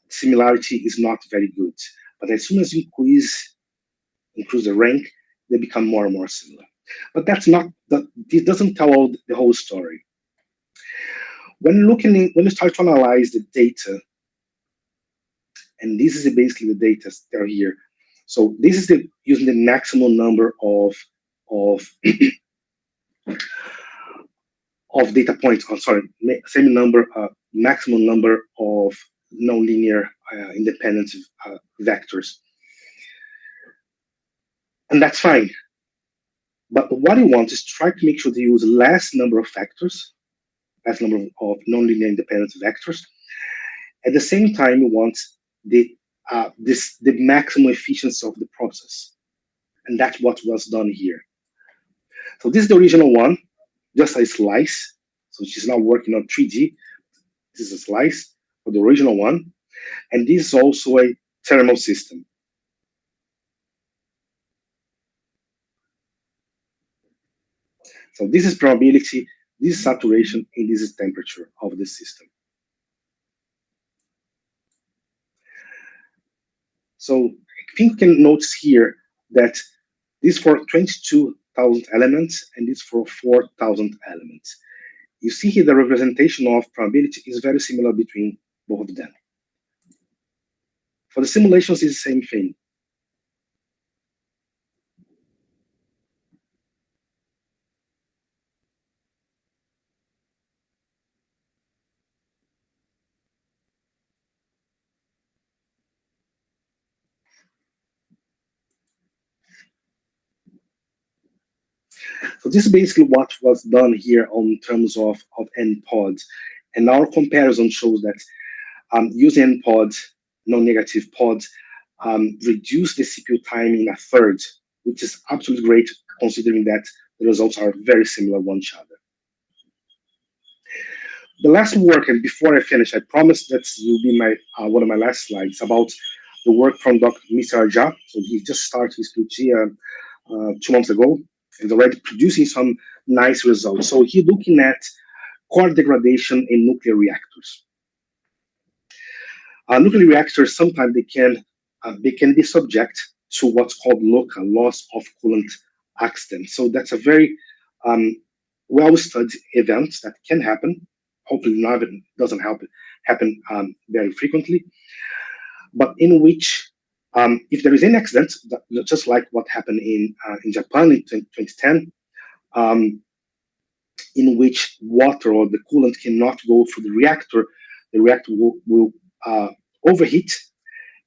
similarity is not very good. But as soon as you increase the rank, they become more and more similar. But this doesn't tell the whole story. When you start to analyze the data, and this is basically the data that are here. So this is using the maximum number of data points. Same number, maximum number of nonlinear independent vectors, and that's fine. But what you want is try to make sure to use less number of factors, less number of nonlinear independent vectors. At the same time, you want the maximum efficiency of the process, and that's what was done here. So this is the original one, just a slice. So she's now working on 3D. This is a slice for the original one, and this is also a thermal system. So this is probability, this is saturation, and this is temperature of the system. So I think you can notice here that this for 22,000 elements and this for 4,000 elements. You see here the representation of probability is very similar between both of them. For the simulations, it's the same thing. So this is basically what was done here on terms of NPOD. And our comparison shows that using NPOD, non-negative pods, reduce the CPU time in a third, which is absolutely great considering that the results are very similar one each other. The last work, and before I finish, I promise that will be my one of my last slides about the work from Dr. Mr. Arja. So he just started his PhD 2 months ago, and already producing some nice results. So he's looking at core degradation in nuclear reactors. Nuclear reactors sometimes they can be subject to what's called local loss of coolant accident. So that's a very well-studied event that can happen. Hopefully, not it doesn't happen very frequently, but in which if there is an accident, just like what happened in Japan in 2010, in which water or the coolant cannot go through the reactor will overheat,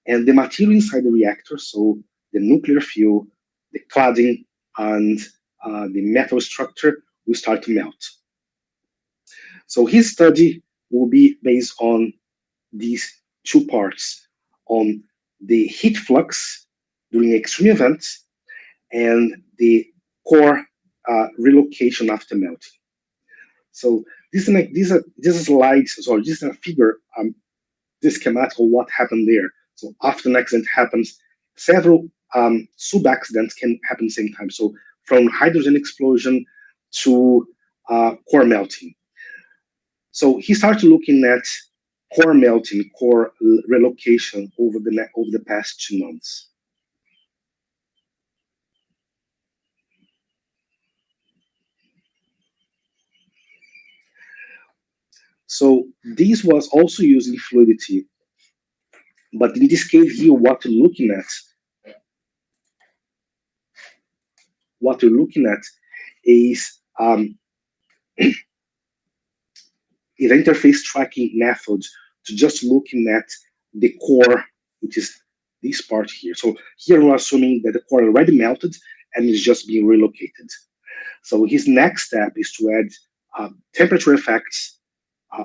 and the material inside the reactor, so the nuclear fuel, the cladding, and the metal structure will start to melt. So his study will be based on these two parts, on the heat flux during extreme events and the core relocation after melting. So this is slides, sorry, this is a figure, this schematic of what happened there. So after an accident happens, several sub-accidents can happen at the same time. So from hydrogen explosion to core melting. So he started looking at core melting, core relocation over the past 2 months. So this was also using fluidity, but in this case here, what we're looking at is is interface tracking method to just looking at the core, which is this part here. So here we're assuming that the core already melted and is just being relocated. So his next step is to add temperature effects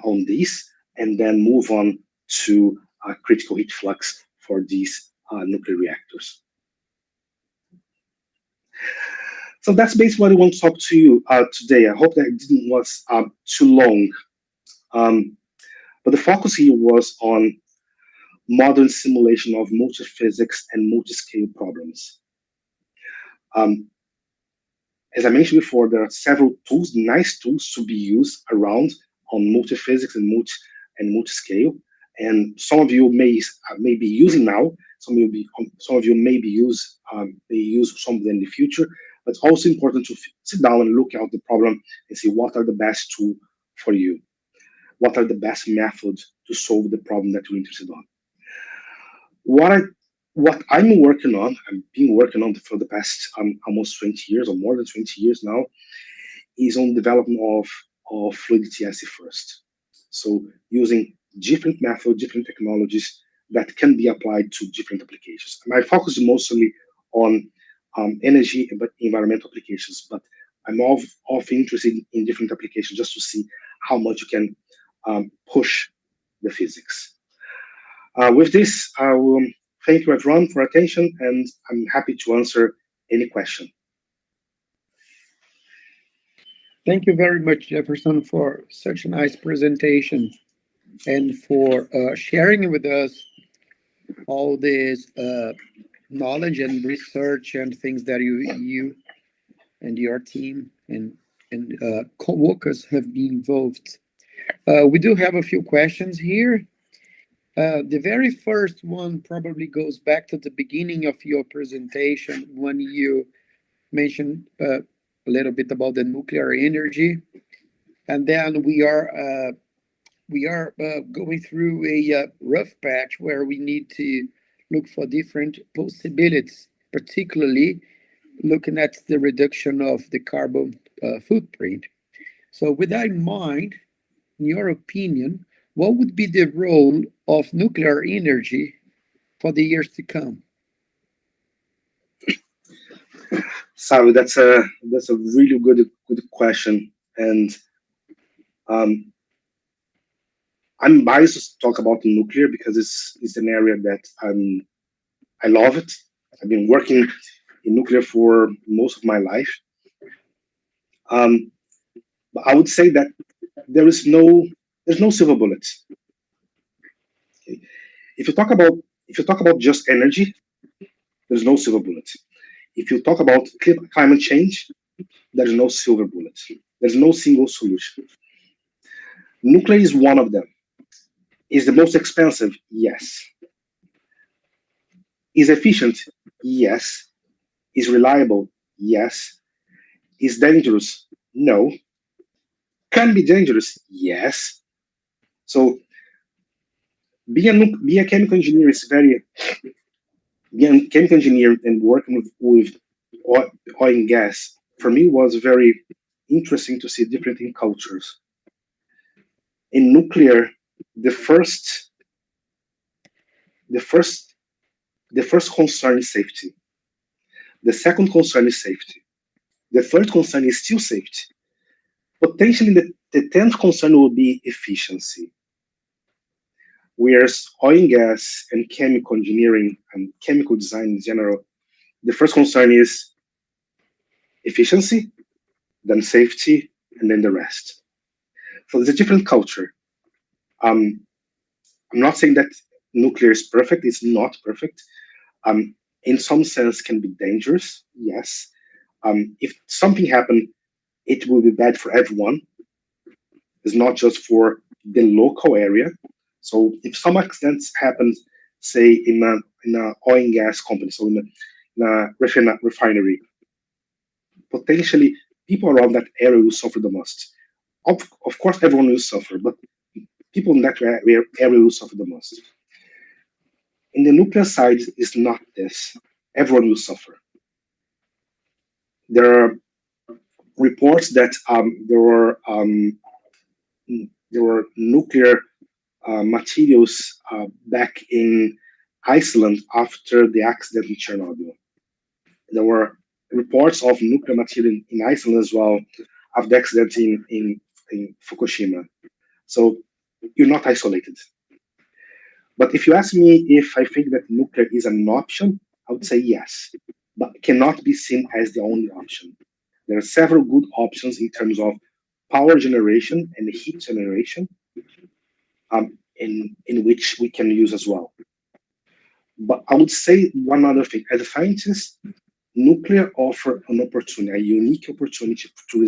on this, and then move on to critical heat flux for these nuclear reactors. So that's basically what I want to talk to you today. I hope that it didn't was too long. But the focus here was on modern simulation of multiphysics and multiscale problems. As I mentioned before, there are several tools, nice tools to be used around on multiphysics and multiscale. And some of you may be using now. Some of you may use some of them in the future. But it's also important to sit down and look at the problem and see what are the best tools for you. What are the best methods to solve the problem that you're interested on? What I'm working on, I've been working on for the past almost 20 years or more than 20 years now, is on development of fluidity as a first. So using different methods, different technologies that can be applied to different applications. My focus is mostly on energy and environmental applications, but I'm often interested in different applications just to see how much you can push the physics. With this, I will thank you everyone for attention, and I'm happy to answer any question. Thank you very much, Jefferson, for such a nice presentation and for sharing with us all this knowledge and research and things that you and your team and co-workers have been involved. We do have a few questions here. The very first one probably goes back to the beginning of your presentation when you mentioned a little bit about the nuclear energy, and then we are going through a rough patch where we need to look for different possibilities, particularly looking at the reduction of the carbon footprint. So with that in mind, in your opinion, what would be the role of nuclear energy for the years to come? Sorry, that's a really good question, and I'm biased to talk about nuclear because it's an area that I love it. I've been working in nuclear for most of my life. But I would say that there's There's no silver bullet. Okay. If you talk about just energy, there's no silver bullet. If you talk about climate change, there's no silver bullet. There's no single solution. Nuclear is one of them. Is the most expensive? Yes. Is efficient? Yes. Is reliable? Yes. Is dangerous? No. Can be dangerous? Yes. So being a chemical engineer is being a chemical engineer and working with oil and gas for me was very interesting to see different cultures. In nuclear, the first concern is safety. The second concern is safety. The third concern is still safety. Potentially, the 10th concern will be efficiency. Whereas oil and gas and chemical engineering and chemical design in general, the first concern is efficiency, then safety, and then the rest. So there's a different culture. I'm not saying that nuclear is perfect. It's not perfect. In some sense, can be dangerous. Yes. If something happened, it will be bad for everyone. It's not just for the local area. So if some accidents happen, say in a oil and gas company, so in a refinery, potentially people around that area will suffer the most. Of course, everyone will suffer, but people in that area will suffer the most. In the nuclear side, it's not this. Everyone will suffer. There are reports that there were nuclear materials back in Iceland after the accident in Chernobyl. There were reports of nuclear material in Iceland as well after the accident in Fukushima. So you're not isolated. But if you ask me if I think that nuclear is an option, I would say yes, but cannot be seen as the only option. There are several good options in terms of power generation and heat generation, in which we can use as well. But I would say one other thing. As a scientist, nuclear offers an opportunity, a unique opportunity to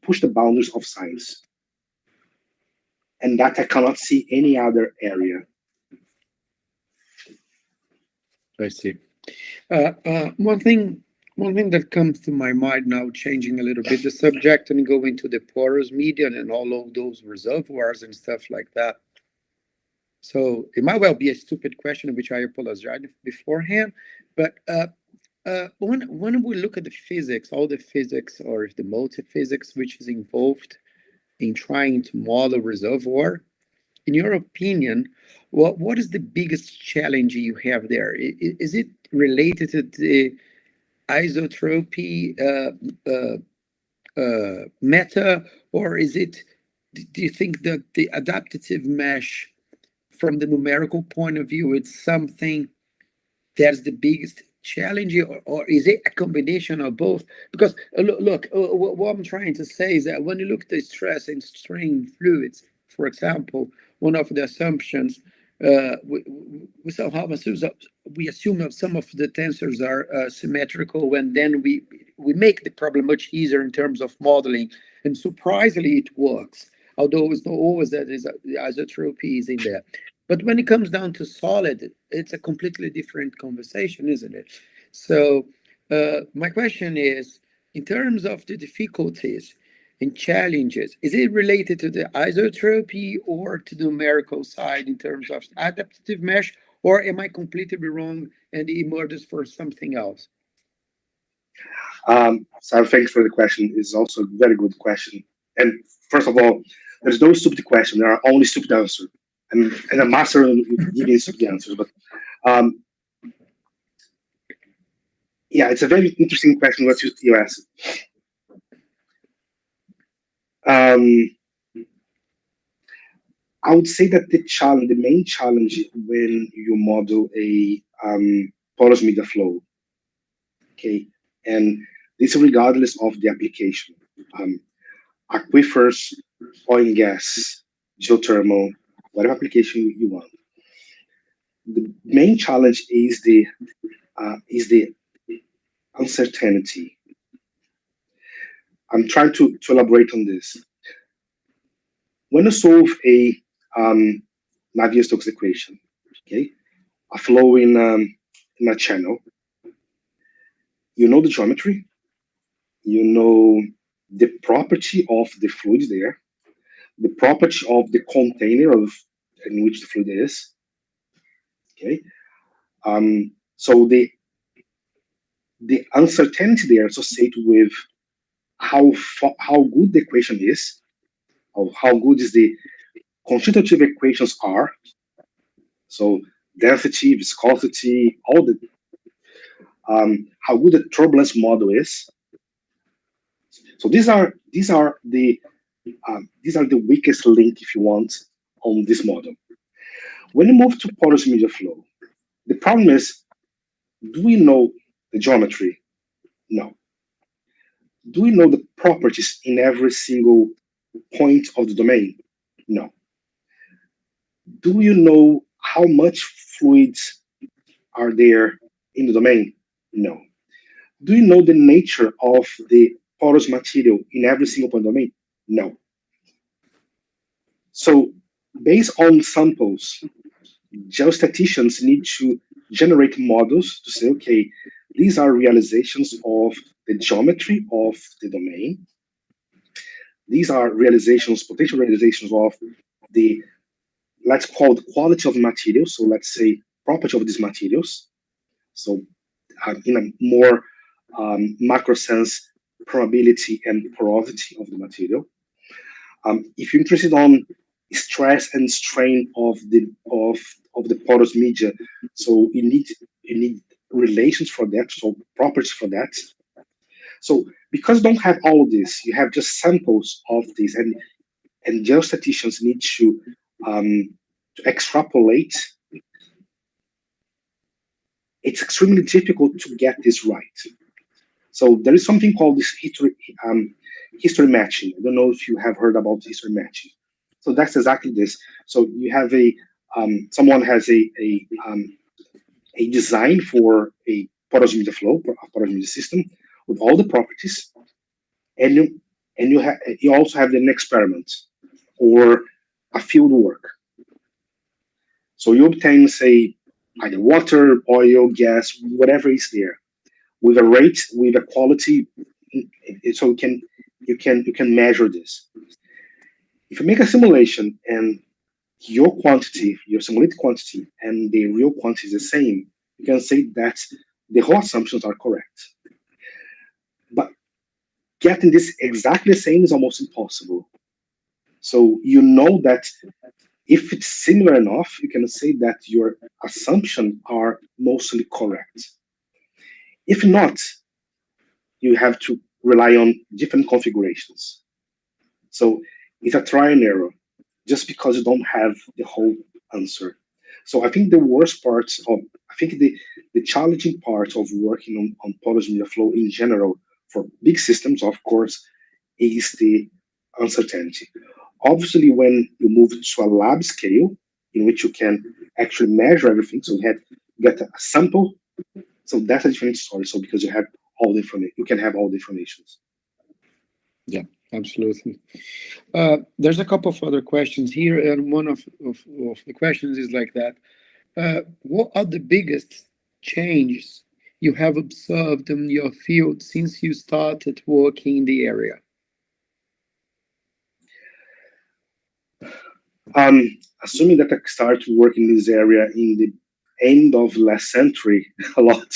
push the boundaries of science. And that I cannot see any other area. I see. One thing that comes to my mind now, changing a little bit the subject and going to the porous medium and all of those reservoirs and stuff like that. So it might well be a stupid question, which I apologize beforehand. But when we look at the physics, all the physics or the multiphysics which is involved in trying to model reservoir, in your opinion, what is the biggest challenge you have there? Is it related to the isotropy meta, or is it? Do you think that the adaptive mesh, from the numerical point of view, it's something that's the biggest challenge, or is it a combination of both? Because look, what I'm trying to say is that when you look at the stress and strain fluids, for example, one of the assumptions we somehow we assume that some of the tensors are symmetrical, and then we make the problem much easier in terms of modeling, and surprisingly it works. Although it's not always that the isotropy is in there. But when it comes down to solid, it's a completely different conversation, isn't it? So my question is, in terms of the difficulties and challenges, is it related to the isotropy or to the numerical side in terms of adaptive mesh, or am I completely wrong and it emerges for something else? So thanks for the question. It's also a very good question. And first of all, there's no stupid question. There are only stupid answers. And a master of giving stupid answers. But yeah, it's a very interesting question what you asked. I would say that the main challenge when you model a porous media flow, okay, and this regardless of the application, aquifers, oil and gas, geothermal, whatever application you want. The main challenge is the uncertainty. I'm trying to elaborate on this. When you solve a Navier-Stokes equation, okay, a flow in a channel, you know the geometry, you know the property of the fluid there, the property of the container in which the fluid is. Okay, so the uncertainty there associated with how good the equation is, or how good is the constitutive equations are. So density, viscosity, all the how good the turbulence model is. So these are the weakest link, if you want, on this model. When you move to porous media flow, the problem is, do we know the geometry? No. Do we know the properties in every single point of the domain? No. Do you know how much fluids are there in the domain? No. Do you know the nature of the porous material in every single point domain? No. So based on samples, geostatisticians need to generate models to say, okay, these are realizations of the geometry of the domain. These are realizations, potential realizations of the, let's call it quality of the material. So let's say property of these materials. So in a more macro sense, probability and porosity of the material. If you're interested on stress and strain of the porous media, so you need relations for that, so properties for that. So because you don't have all of this, you have just samples of this, and geostatisticians need to extrapolate. It's extremely difficult to get this right. So there is something called this history matching. I don't know if you have heard about history matching. So that's exactly this. So you have someone has a design for a porous media flow, a porous media system with all the properties, and you also have an experiment or a field work. So you obtain, say, either water, oil, gas, whatever is there, with a rate, with a quality, so you can measure this. If you make a simulation and your quantity, your simulated quantity, and the real quantity is the same, you can say that the whole assumptions are correct. But getting this exactly the same is almost impossible. So you know that if it's similar enough, you can say that your assumptions are mostly correct. If not, you have to rely on different configurations. So it's a trial and error, just because you don't have the whole answer. So I think the worst parts of, I think the challenging part of working on porous media flow in general for big systems, of course, is the uncertainty. Obviously, when you move to a lab scale in which you can actually measure everything, so you get a sample, so that's a different story. So because you have all the information, you can have all the informations. Yeah, absolutely. There's a couple of other questions here, and one of the questions is like that. What are the biggest changes you have observed in your field since you started working in the area? Assuming that I started working in this area in the end of last century, a lot.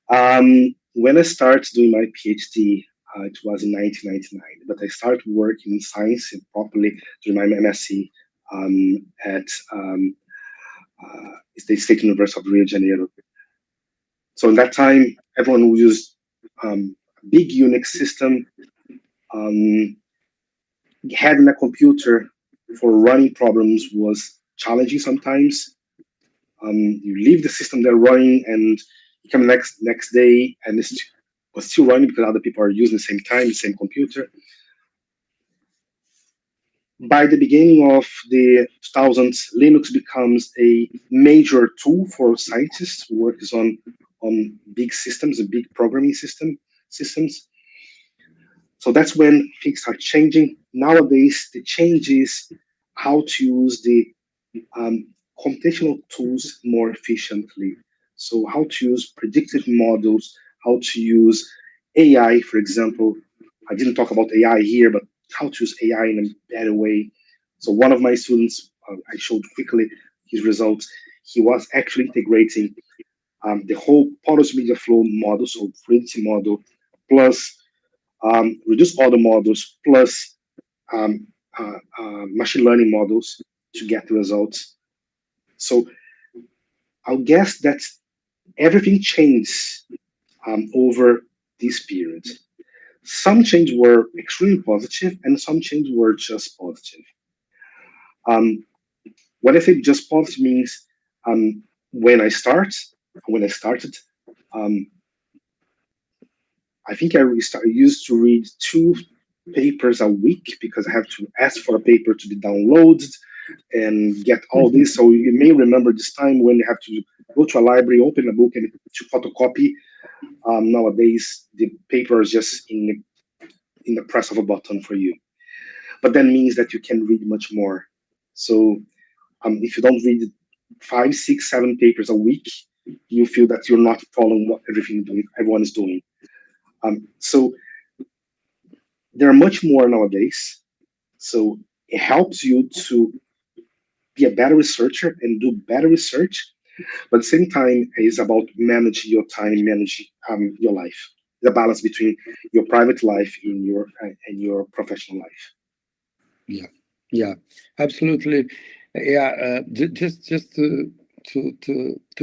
When I started doing my PhD, it was in 1999, but I started working in science properly during my MSc at the State University of Rio de Janeiro. So in that time, everyone used big Unix system. Having a computer for running problems was challenging sometimes. You leave the system there running, and you come next day, and it was still running because other people are using the same time, the same computer. by the beginning of the 2000s, Linux becomes a major tool for scientists who works on big systems and big programming systems. So that's when things start changing. Nowadays, the change is how to use the computational tools more efficiently. So how to use predictive models, how to use AI, for example. I didn't talk about AI here, but how to use AI in a better way. So one of my students, I showed quickly his results. He was actually integrating the whole Porous Media Flow model, so fluidity model, plus reduced order models, plus machine learning models to get the results. So I'll guess that everything changed over this period. Some changes were extremely positive, and some changes were just positive. Um, when I say just positive means when I started, um, I think used to read 2 papers a week because I have to ask for a paper to be downloaded and get all this. So you may remember this time when you have to go to a library, open a book, and to photocopy. Nowadays, the paper is just in the press of a button for you. But that means that you can read much more. So if you don't read 5, 6, 7 papers a week, you feel that you're not following what everyone is doing. So there are much more nowadays. So it helps you to be a better researcher and do better research. But at the same time, it's about managing your time, manage your life, the balance between your private life and your professional life. Yeah, absolutely. Yeah, just to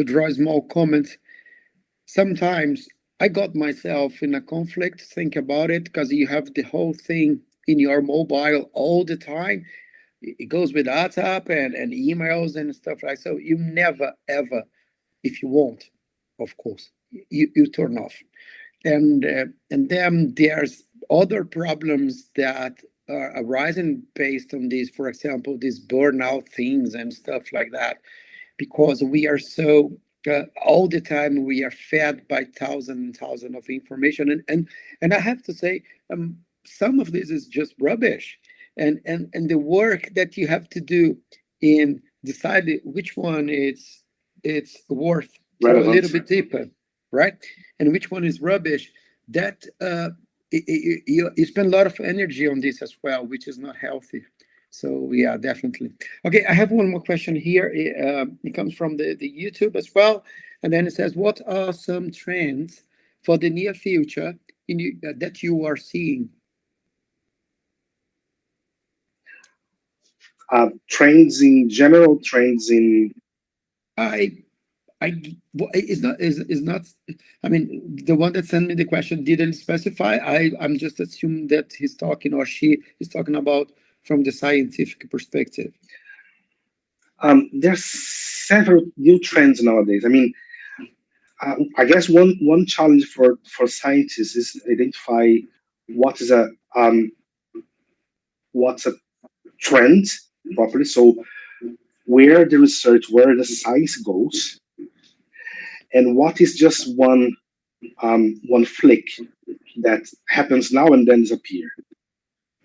draw a small comment. Sometimes I got myself in a conflict. Think about it, because you have the whole thing in your mobile all the time. It goes with WhatsApp and emails and stuff like so. You never ever, if you want, of course, you turn off. And then there's other problems that are arising based on this. For example, these burnout things and stuff like that, because we are so all the time we are fed by thousands and thousands of information, and I have to say, some of this is just rubbish, and the work that you have to do in deciding which one it's worth to go a Relevant. little bit deeper, right, and which one is rubbish. That you spend a lot of energy on this as well, which is not healthy. So yeah, definitely. Okay, I have one more question here. It comes from the YouTube as well, and then it says, "What are some trends for the near future that you are seeing?" Trends in general, trends in I it's not is not. I mean, the one that sent me the question didn't specify. I'm just assuming that he's talking, or she is talking about, from the scientific perspective. there's several new trends nowadays. I mean, I guess one challenge for scientists is identify what is what's a trend properly. So where the research, where the science goes, and what is just one flick that happens now and then disappear.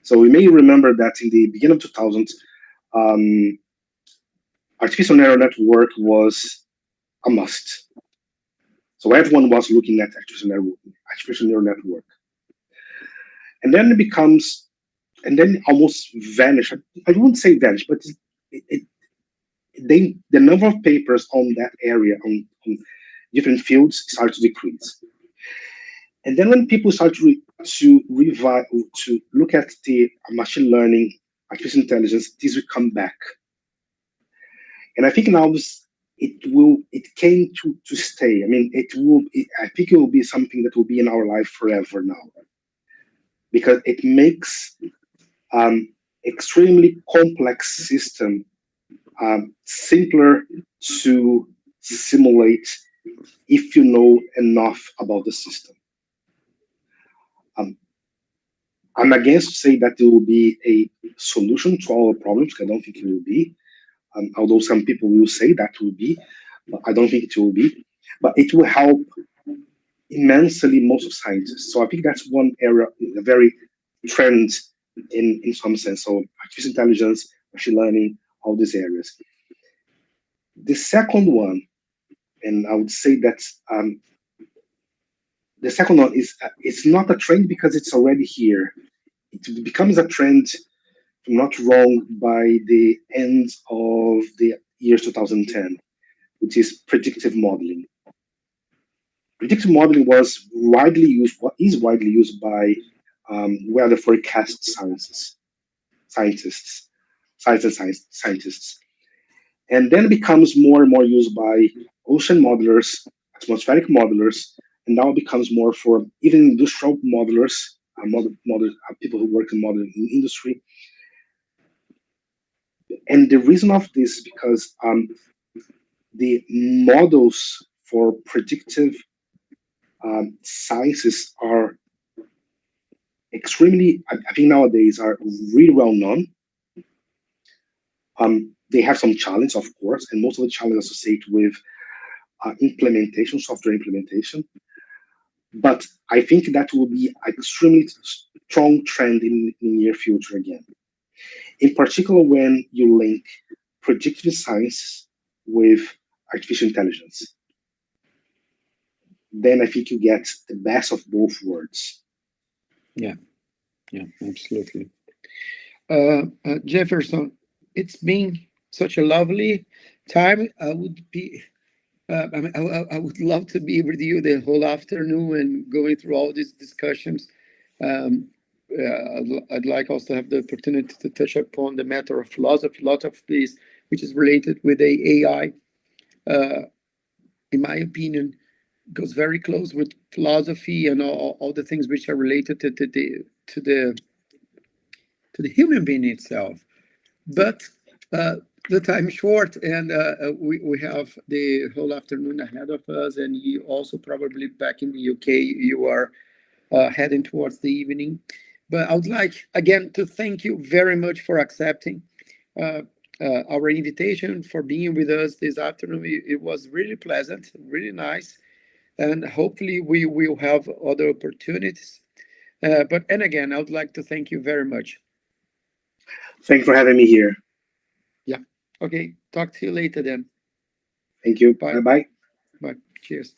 So we may remember that in the beginning of 2000s, um, artificial neural network was a must. So everyone was looking at artificial neural network. And then it becomes, and then almost vanish. I wouldn't say vanish, but the number of papers on that area, on different fields, start to decrease. And then when people start to look at the machine learning, artificial intelligence, this will come back. And I think now it came to stay. I mean, I think it will be something that will be in our life forever now, because it makes extremely complex system simpler to simulate if you know enough about the system. I'm against to say that it will be a solution to all our problems. I don't think it will be. Although some people will say that will be, but I don't think it will be. But it will help immensely most of scientists. So I think that's one area, a very trend in some sense. So artificial intelligence, machine learning, all these areas. The second one, and I would say that the second one is it's not a trend because it's already here. It becomes a trend, if I'm not wrong, by the end of the year 2010, which is predictive modeling. Predictive modeling was widely used, what is widely used by weather forecast scientists, scientists. And then it becomes more and more used by ocean modelers, atmospheric modelers, and now it becomes more for even industrial modelers, people who work in modeling in industry. And the reason of this is because the models for predictive sciences are extremely, I think nowadays, are really well known. They have some challenge, of course, and most of the challenges associated with implementation, software implementation. But I think that will be an extremely strong trend in the near future again. In particular, when you link predictive science with artificial intelligence, then I think you get the best of both worlds. Yeah, absolutely. Jefferson, it's been such a lovely time. I would love to be with you the whole afternoon and going through all these discussions. I'd like also to have the opportunity to touch upon the matter of philosophy, a lot of this which is related with the AI. In my opinion, goes very close with philosophy and all the things which are related to the human being itself. But the time is short, and we have the whole afternoon ahead of us, and you also probably back in the UK, you are heading towards the evening. But I would like, again, to thank you very much for accepting our invitation, for being with us this afternoon. It was really pleasant, really nice, and hopefully we will have other opportunities. And again, I would like to thank you very much. Thanks for having me here. Yeah. Okay. Talk to you later then. Thank you. Bye. Bye-bye. Bye. Cheers.